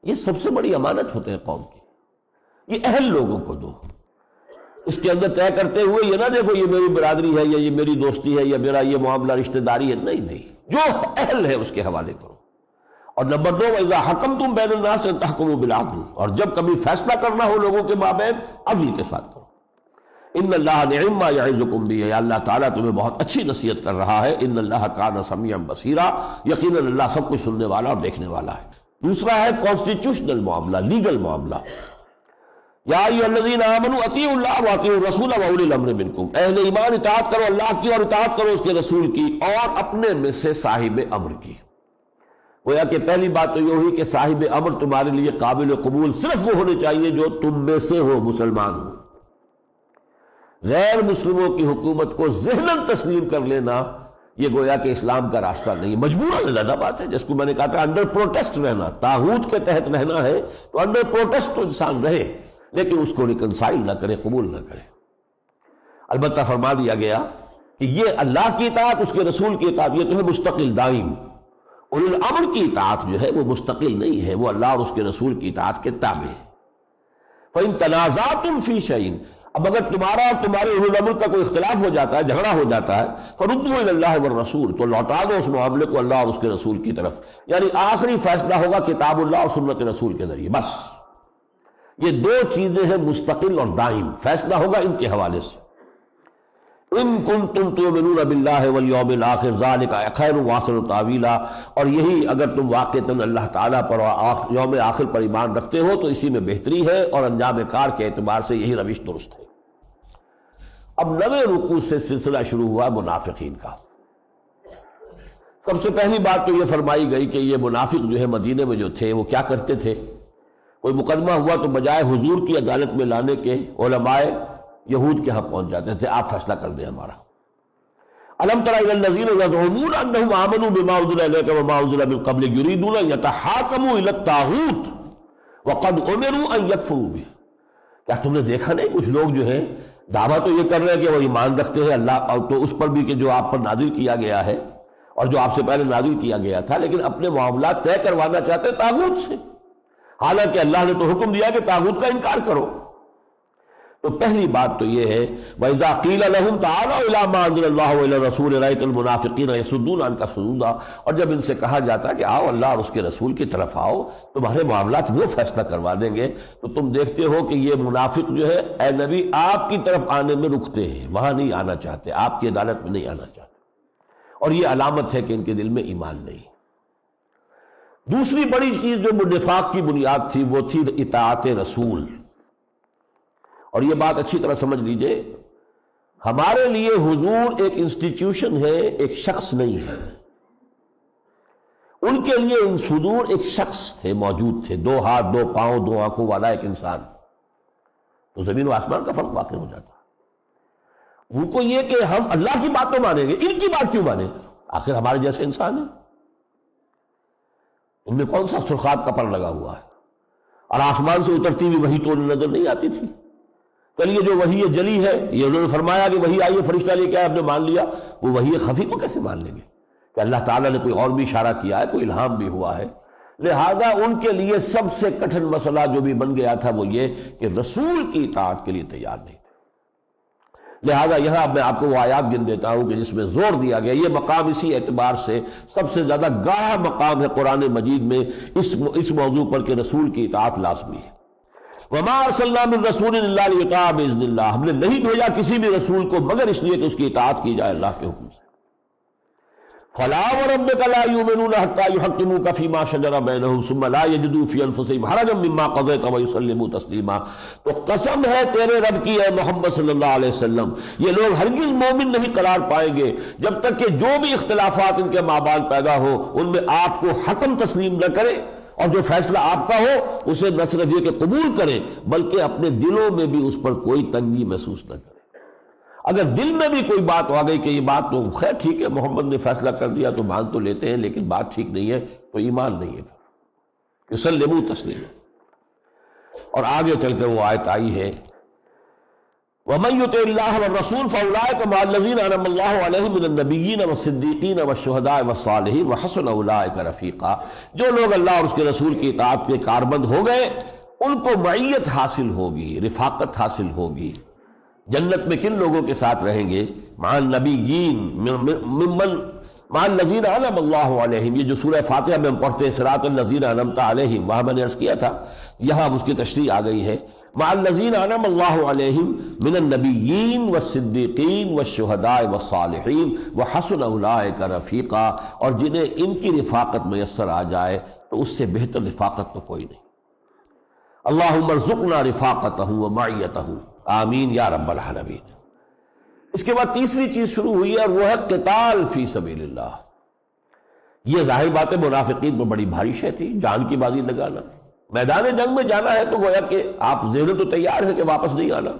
یہ سب سے بڑی امانت ہوتے ہیں قوم کی، یہ اہل لوگوں کو دو۔ اس کے اندر طے کرتے ہوئے یہ نہ دیکھو یہ میری برادری ہے یا یہ میری دوستی ہے یا میرا یہ معاملہ رشتہ داری ہے، نہیں، جو اہل ہے اس کے حوالے کرو۔ اور نمبر 2 وَإِذَا حَكَمْتُمْ بَيْنَ النَّاسِ أَن تَحْكُمُوا بِالْعَدْلِ، اور جب کبھی فیصلہ کرنا ہو لوگوں کے مابین عدل کے ساتھ کرو۔ ان اللہ نعم ما یعظکم بہ، اللہ تعالیٰ تمہیں بہت اچھی نصیحت کر رہا ہے۔ ان اللہ کان سمیعا بصیرا، یقیناً اللہ سب کچھ سننے والا اور دیکھنے والا ہے۔ دوسرا ہے کانسٹیٹیوشنل معاملہ، لیگل معاملہ۔ یا ایھا الذین آمنوا اطیعوا اللہ واطیعوا الرسول واولی الامر منکم، اہل ایمان اطاعت کرو اللہ کی اور اطاعت کرو اس کے رسول کی اور اپنے میں سے صاحب امر کی۔ گویا کہ پہلی بات تو یہ ہوئی کہ صاحب امر تمہارے لیے قابل قبول صرف وہ ہونے چاہیے جو تم میں سے ہو، مسلمان ہو۔ غیر مسلموں کی حکومت کو ذہناً تسلیم کر لینا یہ گویا کہ اسلام کا راستہ نہیں ہے، مجبوراً زیادہ بات ہے، جس کو میں نے کہا تھا انڈر پروٹیسٹ رہنا، طاغوت کے تحت رہنا ہے تو انڈر پروٹیسٹ تو انسان رہے، لیکن اس کو ریکنسائل نہ کرے، قبول نہ کرے۔ البتہ فرما دیا گیا کہ یہ اللہ کی اطاعت، اس کے رسول کی اطاعت، یہ تو ہے مستقل دائم۔ اولو الامر کی اطاعت جو ہے وہ مستقل نہیں ہے، وہ اللہ اور اس کے رسول کی اطاعت کے تابع ہے۔ فَإِن تَنَازَعْتُمْ فِي شَيْءٍ، اب اگر تمہارا اور تمہارے اولو الامر کا کوئی اختلاف ہو جاتا ہے، جھگڑا ہو جاتا ہے، فَرُدُّوهُ إِلَى اللَّهِ وَالرَّسُولِ، تو لوٹا دو اس معاملے کو اللہ اور اس کے رسول کی طرف، یعنی آخری فیصلہ ہوگا کتاب اللہ اور سنت رسول کے ذریعے، بس۔ یہ دو چیزیں ہیں مستقل اور دائم، فیصلہ ہوگا ان کے حوالے سے۔ ان کنتم تؤمنون باللہ والیوم الآخر ذلک خیر واحسن تاویلا، اور یہی اگر تم واقعتاً اللہ تعالیٰ پر اور یوم آخر پر ایمان رکھتے ہو تو اسی میں بہتری ہے، اور انجام کار کے اعتبار سے یہی روش درست ہے۔ اب 9ویں رکوع سے سلسلہ شروع ہوا منافقین کا۔ سب سے پہلی بات تو یہ فرمائی گئی کہ یہ منافق جو ہے مدینے میں جو تھے وہ کیا کرتے تھے، کوئی مقدمہ ہوا تو بجائے حضور کی عدالت میں لانے کے علماء یہود کے ہاں پہنچ جاتے تھے، آپ فیصلہ کر دیں ہمارا۔ الم تر الی الذین یزعمون انہم آمنوا بما انزل الیک وما انزل من قبلک یریدون ان یتحاکموا الی الطاغوت وقد امروا ان یکفروا بہ، کیا تم نے دیکھا نہیں کچھ لوگ جو ہیں دعویٰ تو یہ کر رہے ہیں کہ وہ ایمان رکھتے ہیں اللہ اور تو اس پر بھی کہ جو آپ پر نازل کیا گیا ہے اور جو آپ سے پہلے نازل کیا گیا تھا، لیکن اپنے معاملات طے کروانا چاہتے ہیں طاغوت سے، حالانکہ اللہ نے تو حکم دیا کہ طاغوت کا انکار کرو۔ تو پہلی بات تو یہ ہے وَإِذَا قِيلَ لَهُمْ تَعَالَوْا إِلَىٰ مَا أَنزَلَ اللَّهُ وَإِلَى الرَّسُولِ رَأَيْتَ الْمُنَافِقِينَ يَصُدُّونَ عَنكَ صُدُودًا، اور جب ان سے کہا جاتا کہ آؤ اللہ اور اس کے رسول کی طرف آؤ، تمہارے معاملات وہ فیصلہ کروا دیں گے، تو تم دیکھتے ہو کہ یہ منافق جو ہے اے نبی آپ کی طرف آنے میں رکتے ہیں، وہاں نہیں آنا چاہتے، آپ کی عدالت میں نہیں آنا چاہتے، اور یہ علامت ہے کہ ان کے دل میں ایمان نہیں۔ دوسری بڑی چیز جو نفاق کی بنیاد تھی وہ تھی اطاعت رسول، اور یہ بات اچھی طرح سمجھ لیجئے، ہمارے لیے حضور ایک انسٹیٹیوشن ہے، ایک شخص نہیں ہے۔ ان کے لیے حضور ایک شخص تھے، موجود تھے، 2 ہاتھ 2 پاؤں 2 آنکھوں والا ایک انسان، تو زمین و آسمان کا فرق واقع ہو جاتا۔ ان کو یہ کہ ہم اللہ کی بات تو مانیں گے، ان کی بات کیوں مانیں؟ آخر ہمارے جیسے انسان ہیں، ان میں کون سا سرخاب کا پر لگا ہوا ہے، اور آسمان سے اترتی ہوئی وحی تو انہیں نظر نہیں آتی تھی۔ چلیے جو وحی جلی ہے، یہ انہوں نے فرمایا کہ وحی آئی ہے، فرشتہ لے کے آئے، ہم نے مان لیا، وہ وحی خفی کو کیسے مان لیں گے کہ اللہ تعالیٰ نے کوئی اور بھی اشارہ کیا ہے، کوئی الہام بھی ہوا ہے۔ لہذا ان کے لیے سب سے کٹھن مسئلہ جو بھی بن گیا تھا وہ یہ کہ رسول کی اطاعت کے لیے تیار نہیں تھے۔ لہذا یہاں میں آپ کو وہ آیات گن دیتا ہوں کہ جس میں زور دیا گیا، یہ مقام اسی اعتبار سے سب سے زیادہ گاہا مقام ہے قرآن مجید میں اس موضوع پر کہ رسول کی اطاعت لازمی ہے۔ وما ارسلنا من رسول الا ليطاع باذن اللہ، ہم نے نہیں بھیجا کسی بھی رسول کو مگر اس لیے کہ اس کی اطاعت کی جائے اللہ کے حکم سے۔ فلا وربك لا يؤمنون حتى يحكموك فيما شجر بينهم ثم لا يجدوا في انفسهم حرجا مما قضيت ويسلموا تسليما، تو قسم ہے تیرے رب کی اے محمد صلی اللہ علیہ وسلم، یہ لوگ ہرگز مومن نہیں قرار پائیں گے جب تک کہ جو بھی اختلافات ان کے مابین پیدا ہو ان میں آپ کو حکم تسلیم نہ کرے، اور جو فیصلہ آپ کا ہو اسے نہ صرف یہ کہ قبول کریں بلکہ اپنے دلوں میں بھی اس پر کوئی تنگی محسوس نہ کریں۔ اگر دل میں بھی کوئی بات آ گئی کہ یہ بات تو خیر ٹھیک ہے محمد نے فیصلہ کر دیا تو مان تو لیتے ہیں لیکن بات ٹھیک نہیں ہے، تو ایمان نہیں ہے، یسلموا تسلیما۔ اور آگے چل کر وہ آیت آئی ہے وَمَن يُطِعِ اللَّهَ وَالرَّسُولَ فَأُولَٰئِكَ مَعَ الَّذِينَ أَنْعَمَ اللَّهُ عَلَيْهِم مِّنَ النَّبِيِّينَ وَالصِّدِّيقِينَ وَالشُّهَدَاءِ وَالصَّالِحِينَ وَحَسُنَ أُولَٰئِكَ رَفِيقًا، جو لوگ اللہ اور اس کے رسول کی اطاعت کے کاربند ہو گئے ان کو معیت حاصل ہوگی، رفاقت حاصل ہوگی۔ جنت میں کن لوگوں کے ساتھ رہیں گے؟ مع النبیین ممن مع الذین انعم اللہ علیہم، یہ جو سورہ فاتحہ میں ہم پڑھتے ہیں صراط الذین انعمت علیہم، وہاں میں نے عرض کیا تھا یہاں اس کی تشریح آ گئی ہے، مع الذین انعم اللہ علیہم من النبیین والصدیقین والشہداء والصالحین وحسن اولئک رفیقا، اور جنہیں ان کی رفاقت میسر آ جائے تو اس سے بہتر رفاقت تو کوئی نہیں۔ اللہم ارزقنا رفاقتہ ومعیتہ، آمین یا رب العالمین۔ اس کے بعد تیسری چیز شروع ہوئی ہے اور وہ ہے قتال فی سبیل اللہ۔ یہ ظاہر بات ہے منافقین پر بڑی بھاری شے تھی، جان کی بازی لگانا، میدان جنگ میں جانا ہے تو گویا کہ آپ ذہن تو تیار ہے کہ واپس نہیں آنا،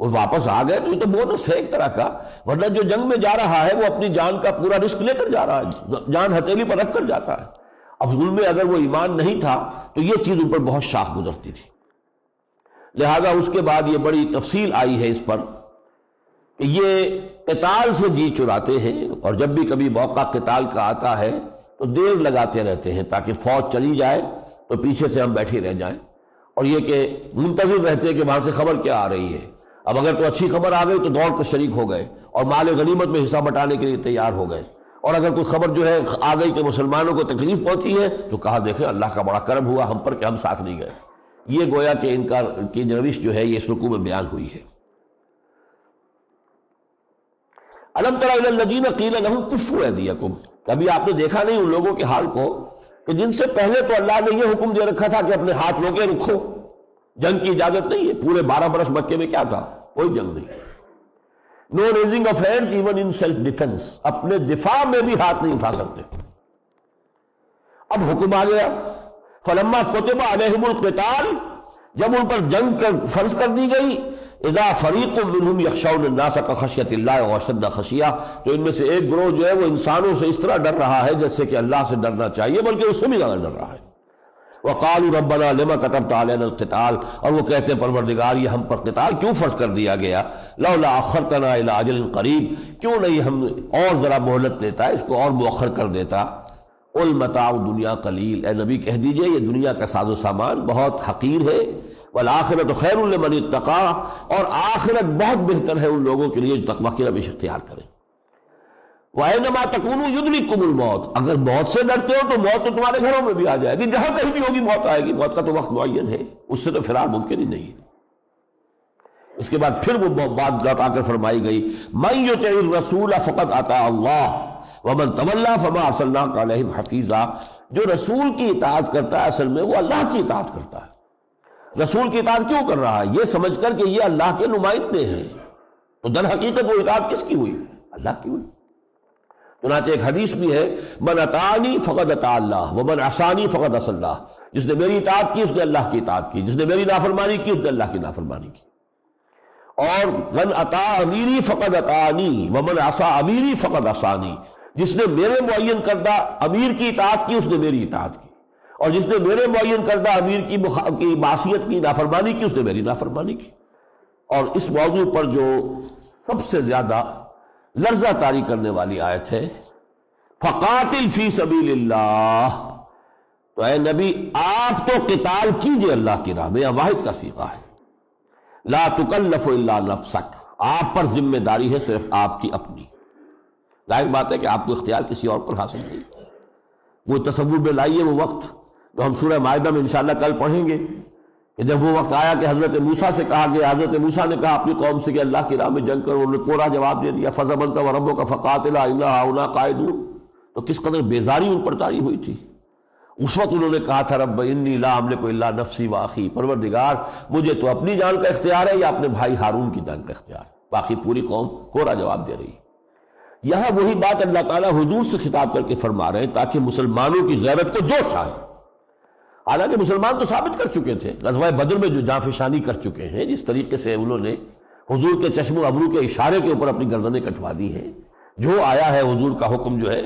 وہ واپس آ گئے تو یہ تو بونس ہے ایک طرح کا، ورنہ جو جنگ میں جا رہا ہے وہ اپنی جان کا پورا رسک لے کر جا رہا ہے، جان ہتھیلی پر رکھ کر جاتا ہے۔ اب ظلم میں اگر وہ ایمان نہیں تھا تو یہ چیز اوپر بہت شاخ گزرتی تھی، لہذا اس کے بعد یہ بڑی تفصیل آئی ہے اس پر کہ یہ قتال سے جی چراتے ہیں، اور جب بھی کبھی موقع قتال کا آتا ہے تو دیر لگاتے رہتے ہیں تاکہ فوج چلی جائے تو پیچھے سے ہم بیٹھے رہ جائیں، اور یہ کہ منتظر رہتے ہیں کہ وہاں سے خبر کیا آ رہی ہے۔ اب اگر تو اچھی خبر آ گئی تو دوڑ کر شریک ہو گئے اور مال غنیمت میں حصہ بٹانے کے لیے تیار ہو گئے، اور اگر کوئی خبر جو ہے آ گئی کہ مسلمانوں کو تکلیف پہنچی ہے تو کہا دیکھیں اللہ کا بڑا کرم ہوا ہم پر کہ ہم ساتھ نہیں گئے۔ یہ گویا کہ ان کی روش جو ہے یہ اس رکوع میں بیان ہوئی ہے۔ الم تر الی الذین قیل لہم کفوا ایدیکم، کبھی آپ نے دیکھا نہیں ان لوگوں کے حال کو کہ جن سے پہلے تو اللہ نے یہ حکم دے رکھا تھا کہ اپنے ہاتھ روکے رکھو، جنگ کی اجازت نہیں ہے۔ پورے 12 برس مکے میں کیا تھا؟ کوئی جنگ نہیں۔ No raising of hand even in self defence, اپنے دفاع میں بھی ہاتھ نہیں اٹھا سکتے۔ اب حکم آ گیا فلما کتب علیہم القتال، جب ان پر جنگ فرض کر دی گئی، اذا فریق منہم یخشون الناس کخشیۃ اللہ واشد خشیہ، تو ان میں سے ایک گروہ جو ہے وہ انسانوں سے اس طرح ڈر رہا ہے جیسے کہ اللہ سے ڈرنا چاہیے، بلکہ اس سے بھی زیادہ ڈر رہا ہے۔ وقالوا ربنا لما كتبت علينا القتال، اور وہ کہتے ہیں پروردگار یہ ہم پر قتال کیوں فرض کر دیا گیا؟ لولا اخرتنا الى اجل قریب، کیوں نہیں ہم اور ذرا مہلت دیتا، اس کو اور مؤخر کر دیتا۔ قل متاع دنیا قلیل، اے نبی کہہ دیجئے یہ دنیا کا ساز و سامان بہت حقیر ہے، والآخرۃ خیر لمن اتقى، اور آخرت بہت بہتر ہے ان لوگوں کے لیے جو تقوی کی روش اختیار کریں۔ وَأَيْنَمَا تَكُونُوا يُدْرِككُمُ الْمَوْتُ، اگر موت سے ڈرتے ہو تو موت تو تمہارے گھروں میں بھی آ جائے گی، جہاں کہیں بھی ہوگی موت آئے گی، موت کا تو وقت معین ہے، اس سے تو فرار ممکن ہی نہیں ہے۔ اس کے بعد پھر وہ بات لوٹا کر فرمائی گئی مَن يُطِعِ الرَّسُولَ فَقَدْ أَطَاعَ اللَّهَ وَمَن تَوَلَّىٰ فَمَا أَرْسَلْنَاكَ عَلَيْهِمْ حَفِيظًا، جو رسول کی اطاعت کرتا ہے اصل میں وہ اللہ کی اطاعت کرتا ہے۔ رسول کی اطاعت کیوں کر رہا ہے؟ یہ سمجھ کر کہ یہ اللہ کے نمائندے ہیں، تو در حقیقت وہ اطاعت کس کی ہوئی؟ اللہ کی ہوئی۔ چنانچہ ایک حدیث بھی ہے من اطاعنی فقد اطاع اللہ ومن عصانی فقد عصى اللہ، جس نے میری اطاعت کی اس نے اللہ کی اطاعت کی، جس نے میری نافرمانی کی اس نے اللہ کی نافرمانی کی۔ اور من اطاع امیری فقد اطاعنی ومن عصى امیری فقد عصانی، جس نے میرے معین کردہ امیر کی اطاعت کی اس نے میری اطاعت کی، اور جس نے میرے معین کردہ امیر کی معصیت کی نافرمانی کی اس نے میری نافرمانی کی۔ اور اس موضوع پر جو سب سے زیادہ لرزہ طاری کرنے والی آیت ہے فقاتل فی سبیل اللہ، تو اے نبی آپ تو قتال کیجئے اللہ کی راہ میں، یہ واحد کا صیغہ ہے۔ لا تکلف الا نفسک، آپ پر ذمہ داری ہے صرف آپ کی اپنی۔ ظاہر بات ہے کہ آپ کو اختیار کسی اور پر حاصل نہیں۔ وہ تصور میں لائیے وہ وقت تو ہم سورہ مائدہ میں انشاءاللہ کل پڑھیں گے کہ جب وہ وقت آیا کہ حضرت موسیٰ سے کہا گیا، حضرت موسیٰ نے کہا اپنی قوم سے کہ اللہ کی راہ میں جنگ کرو، انہوں نے کوڑا جواب دے دیا فَظَبَنْتَ وَرَبُّكَ فَقَاتِلَا إِنَّا هَٰؤُلَاءِ قَاعِدُونَ، تو کس قدر بیزاری ان پر طاری ہوئی تھی۔ اس وقت انہوں نے کہا تھا رب انی لا املک الا نفسی واخی، پروردگار مجھے تو اپنی جان کا اختیار ہے یا اپنے بھائی ہارون کی جان کا اختیار ہے، باقی پوری قوم کوڑا جواب دے رہی ہے۔ یہاں وہی بات اللہ تعالیٰ حضور سے خطاب کر کے فرما رہے ہیں تاکہ مسلمانوں کی غیرت کو جوش آئے۔ حالانکہ مسلمان تو ثابت کر چکے تھے، غزوہ بدر میں جو جانفشانی کر چکے ہیں، جس طریقے سے انہوں نے حضور کے چشم و ابرو کے اشارے کے اوپر اپنی گردنیں کٹوا دی ہیں، جو آیا ہے حضور کا حکم جو ہے،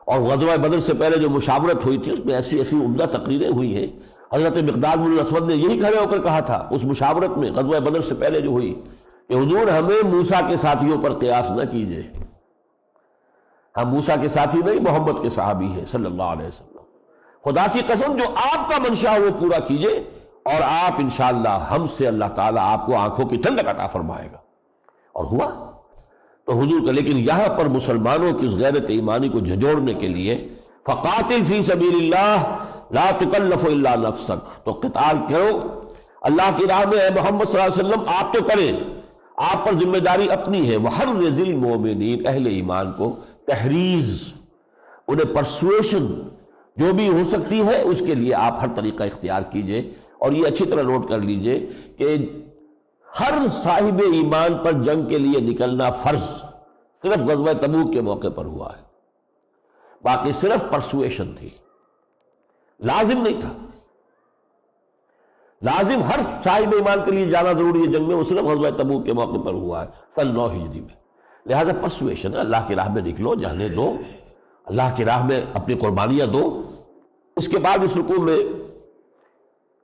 اور غزوہ بدر سے پہلے جو مشاورت ہوئی تھی اس میں ایسی ایسی عمدہ تقریریں ہوئی ہیں۔ حضرت مقداد بن الاسود نے یہی کھڑے ہو کر کہا تھا اس مشاورت میں غزوہ بدر سے پہلے جو ہوئی کہ حضور ہمیں موسیٰ کے ساتھیوں پر قیاس نہ کیجئے، ہم موسیٰ کے ساتھی نہیں محمد کے صحابی ہیں صلی اللہ علیہ وسلم، خدا کی قسم جو آپ کا منشا وہ پورا کیجئے اور آپ انشاءاللہ ہم سے اللہ تعالیٰ آپ کو آنکھوں کی ٹھنڈک عطا فرمائے گا۔ اور ہوا تو حضور کا، لیکن یہاں پر مسلمانوں کی غیرت ایمانی کو جھجوڑنے کے لیے فقاتل فی سبیل اللہ لا تکلف الا نفسک، تو قتال کرو اللہ کی راہ میں، اے محمد صلی اللہ علیہ وسلم آپ تو کریں، آپ پر ذمہ داری اپنی ہے۔ وحرض المؤمنین، اہل ایمان کو تحریض، انہیں پرسویشن جو بھی ہو سکتی ہے اس کے لیے آپ ہر طریقہ اختیار کیجئے۔ اور یہ اچھی طرح نوٹ کر لیجئے کہ ہر صاحب ایمان پر جنگ کے لیے نکلنا فرض صرف غزوہ تبوک کے موقع پر ہوا ہے، باقی صرف پرسویشن تھی، لازم نہیں تھا۔ لازم ہر صاحب ایمان کے لیے جانا ضروری ہے جنگ میں، وہ صرف غزوہ تبوک کے موقع پر ہوا ہے سن 9 ہجری میں۔ لہذا پرسویشن، اللہ کی راہ میں نکلو، جانے دو، اللہ کی راہ میں اپنی قربانیاں دو۔ اس کے بعد اس رکوع میں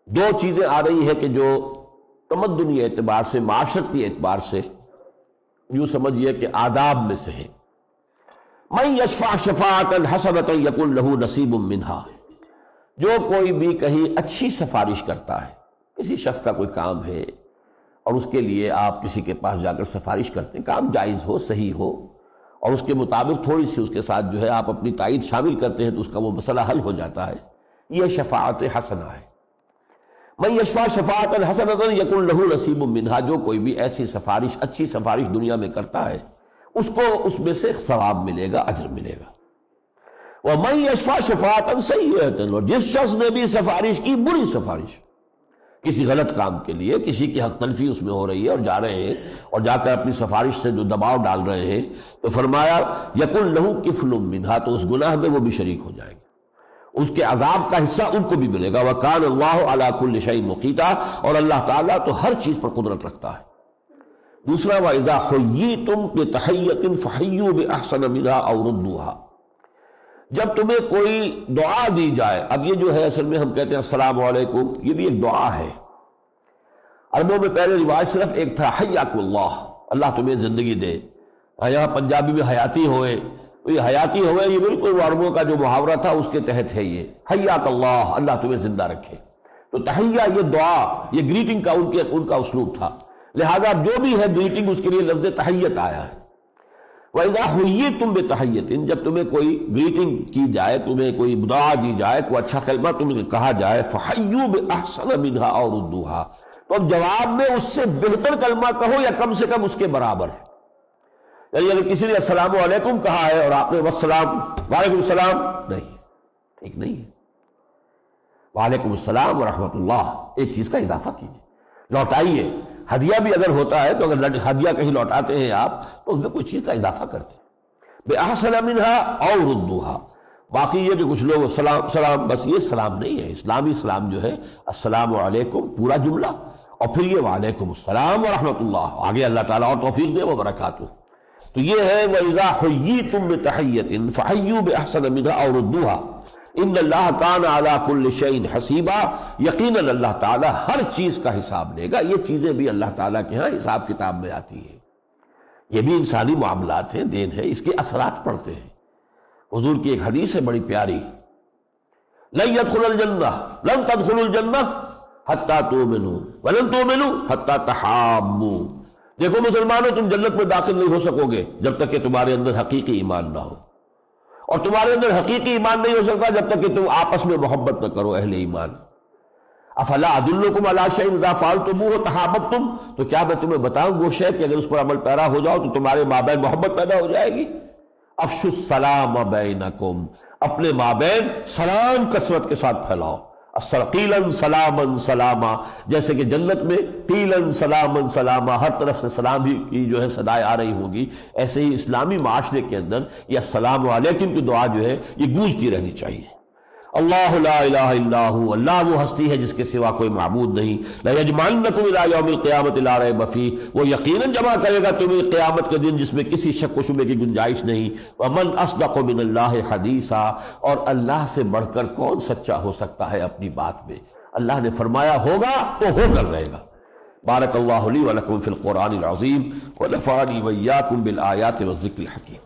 دو چیزیں آ رہی ہیں کہ جو تمدنی اعتبار سے، معاشرتی اعتبار سے یوں سمجھیے کہ آداب میں سے ہے۔ من یشفع شفاعۃ حسنۃ یکن لہ نصیب منہا، جو کوئی بھی کہیں اچھی سفارش کرتا ہے، کسی شخص کا کوئی کام ہے اور اس کے لیے آپ کسی کے پاس جا کر سفارش کرتے ہیں، کام جائز ہو، صحیح ہو، اور اس کے مطابق تھوڑی سی اس کے ساتھ جو ہے آپ اپنی تائید شامل کرتے ہیں تو اس کا وہ مسئلہ حل ہو جاتا ہے، یہ شفاعت حسنہ ہے۔ من یشفع شفاعۃ حسنۃ یکن لہ نصیب منہا، جو کوئی بھی ایسی سفارش، اچھی سفارش دنیا میں کرتا ہے، اس کو اس میں سے ثواب ملے گا، اجر ملے گا۔ ومن یشفع شفاعۃ سیئۃ، اور جس شخص نے بھی سفارش کی، بری سفارش، کسی غلط کام کے لیے، کسی کی حق تلفی اس میں ہو رہی ہے اور جا رہے ہیں اور جا کر اپنی سفارش سے جو دباؤ ڈال رہے ہیں، تو فرمایا یکن لہ کفل منہا، تو اس گناہ میں وہ بھی شریک ہو جائے گا، اس کے عذاب کا حصہ ان کو بھی ملے گا۔ وَكَانَ اللَّهُ عَلَىٰ كُلِّ شَيْءٍ مُقِيتًا، اور اللہ تعالیٰ تو ہر چیز پر قدرت رکھتا ہے۔ دوسرا وَإِذَا حُيِّيتُم بِتَحِيَّةٍ فَحَيُّوا بِأَحْسَنَ مِنْهَا أَوْ رُدُّوهَا، جب تمہیں کوئی دعا دی جائے، اب یہ جو ہے اصل میں ہم کہتے ہیں السلام علیکم، یہ بھی ایک دعا ہے۔ عربوں میں پہلے رواج صرف ایک تھا، حیاک اللہ، اللہ تمہیں زندگی دے۔ یہاں پنجابی میں حیاتی ہوئے، یہ حیاتی ہوئے یہ بالکل وہ عربوں کا جو محاورہ تھا اس کے تحت ہے یہ، حیاک اللہ، اللہ تمہیں زندہ رکھے۔ تو تحیہ یہ دعا، یہ گریٹنگ کا ان کا اسلوب تھا، لہذا جو بھی ہے گریٹنگ اس کے لیے لفظ تحیت آیا ہے۔ وَإِذَا حُيِّيتُم بِتَحِيَّةٍ، جب تمہیں کوئی گریٹنگ کی جائے، تمہیں کوئی دعا دی جائے، کوئی اچھا کلمہ تمہیں کہا جائے، فَحَيُّوا بِأَحْسَنَ مِنْهَا أَوْ رُدُّوهَا، تو اب جواب میں اس سے بہتر کلمہ کہو یا کم سے کم اس کے برابر ہے۔ یعنی اگر کسی نے السلام علیکم کہا ہے اور آپ نے والسلام، وعلیکم السلام، نہیں، ٹھیک نہیں ہے۔ وعلیکم السلام ورحمۃ اللہ، ایک چیز کا اضافہ کیجیے، لوٹائیے۔ ہدیہ بھی اگر ہوتا ہے تو اگر ہدیہ کہیں لوٹاتے ہیں آپ تو اس میں کوئی چیز کا اضافہ کرتے ہیں۔ بِأَحْسَنَ مِنْهَا أَوْ رُدُّوهَا، باقی یہ کہ کچھ لوگ سلام، بس یہ سلام نہیں ہے، اسلامی سلام جو ہے السلام علیکم پورا جملہ، اور پھر یہ وعلیکم السلام ورحمۃ اللہ، آگے اللہ تعالیٰ اور توفیق دے وبرکاتہ۔ تو یہ ہے وَإِذَا حُيِّيتُم بِتَحِيَّةٍ فَحَيُّوا بِأَحْسَنَ مِنْهَا أَوْ رُدُّوهَا إِنَّ اللَّهَ كَانَ عَلَىٰ كُلِّ شَيْءٍ حَسِيبًا، یقیناً اللہ تعالیٰ ہر چیز کا حساب لے گا۔ یہ چیزیں بھی اللہ تعالیٰ کے ہاں حساب کتاب میں آتی ہیں، یہ بھی انسانی معاملات ہیں، دین ہے، اس کے اثرات پڑتے ہیں۔ حضور کی ایک حدیث ہے بڑی پیاری، لن يدخل الجنہ، لن تدخلوا الجنہ حتی تؤمنوا ولن تؤمنوا حتی تحابوا، دیکھو مسلمانوں تم جنت میں داخل نہیں ہو سکو گے جب تک کہ تمہارے اندر حقیقی ایمان نہ ہو، اور تمہارے اندر حقیقی ایمان نہیں ہو سکتا جب تک کہ تم آپس میں محبت نہ کرو اہل ایمان۔ افلا ادلکم علی شیء اذا فعلتموہ تحاببتم، تو کیا میں تمہیں بتاؤں وہ شے کہ اگر اس پر عمل پیرا ہو جاؤ تو تمہارے مابین محبت پیدا ہو جائے گی۔ افشوا السلام بینکم، اپنے مابین سلام کثرت کے ساتھ پھیلاؤ۔ قیلاً سلاما سلاما، جیسے کہ جنت میں قیلاً سلاما سلاما ہر طرف سے سلام ہی کی جو ہے صدائیں آ رہی ہوگی، ایسے ہی اسلامی معاشرے کے اندر یہ السلام علیکم کی دعا جو ہے یہ گونجتی رہنی چاہیے۔ اللہ لا الہ الا ہو، اللہ وہ ہستی ہے جس کے سوا کوئی معبود نہیں۔ لیجمعنکم الی یوم القیامۃ لا ریب فیہ، وہ یقیناً جمع کرے گا تمہیں قیامت کے دن جس میں کسی شک و شبے کی گنجائش نہیں۔ ومن اصدق من اللہ حدیثا، اور اللہ سے بڑھ کر کون سچا ہو سکتا ہے اپنی بات میں، اللہ نے فرمایا ہوگا تو ہو کر رہے گا۔ بارک اللہ لی ولکم فی القرآن العظیم ونفعنی وإیاکم بالآیات والذکر الحکیم۔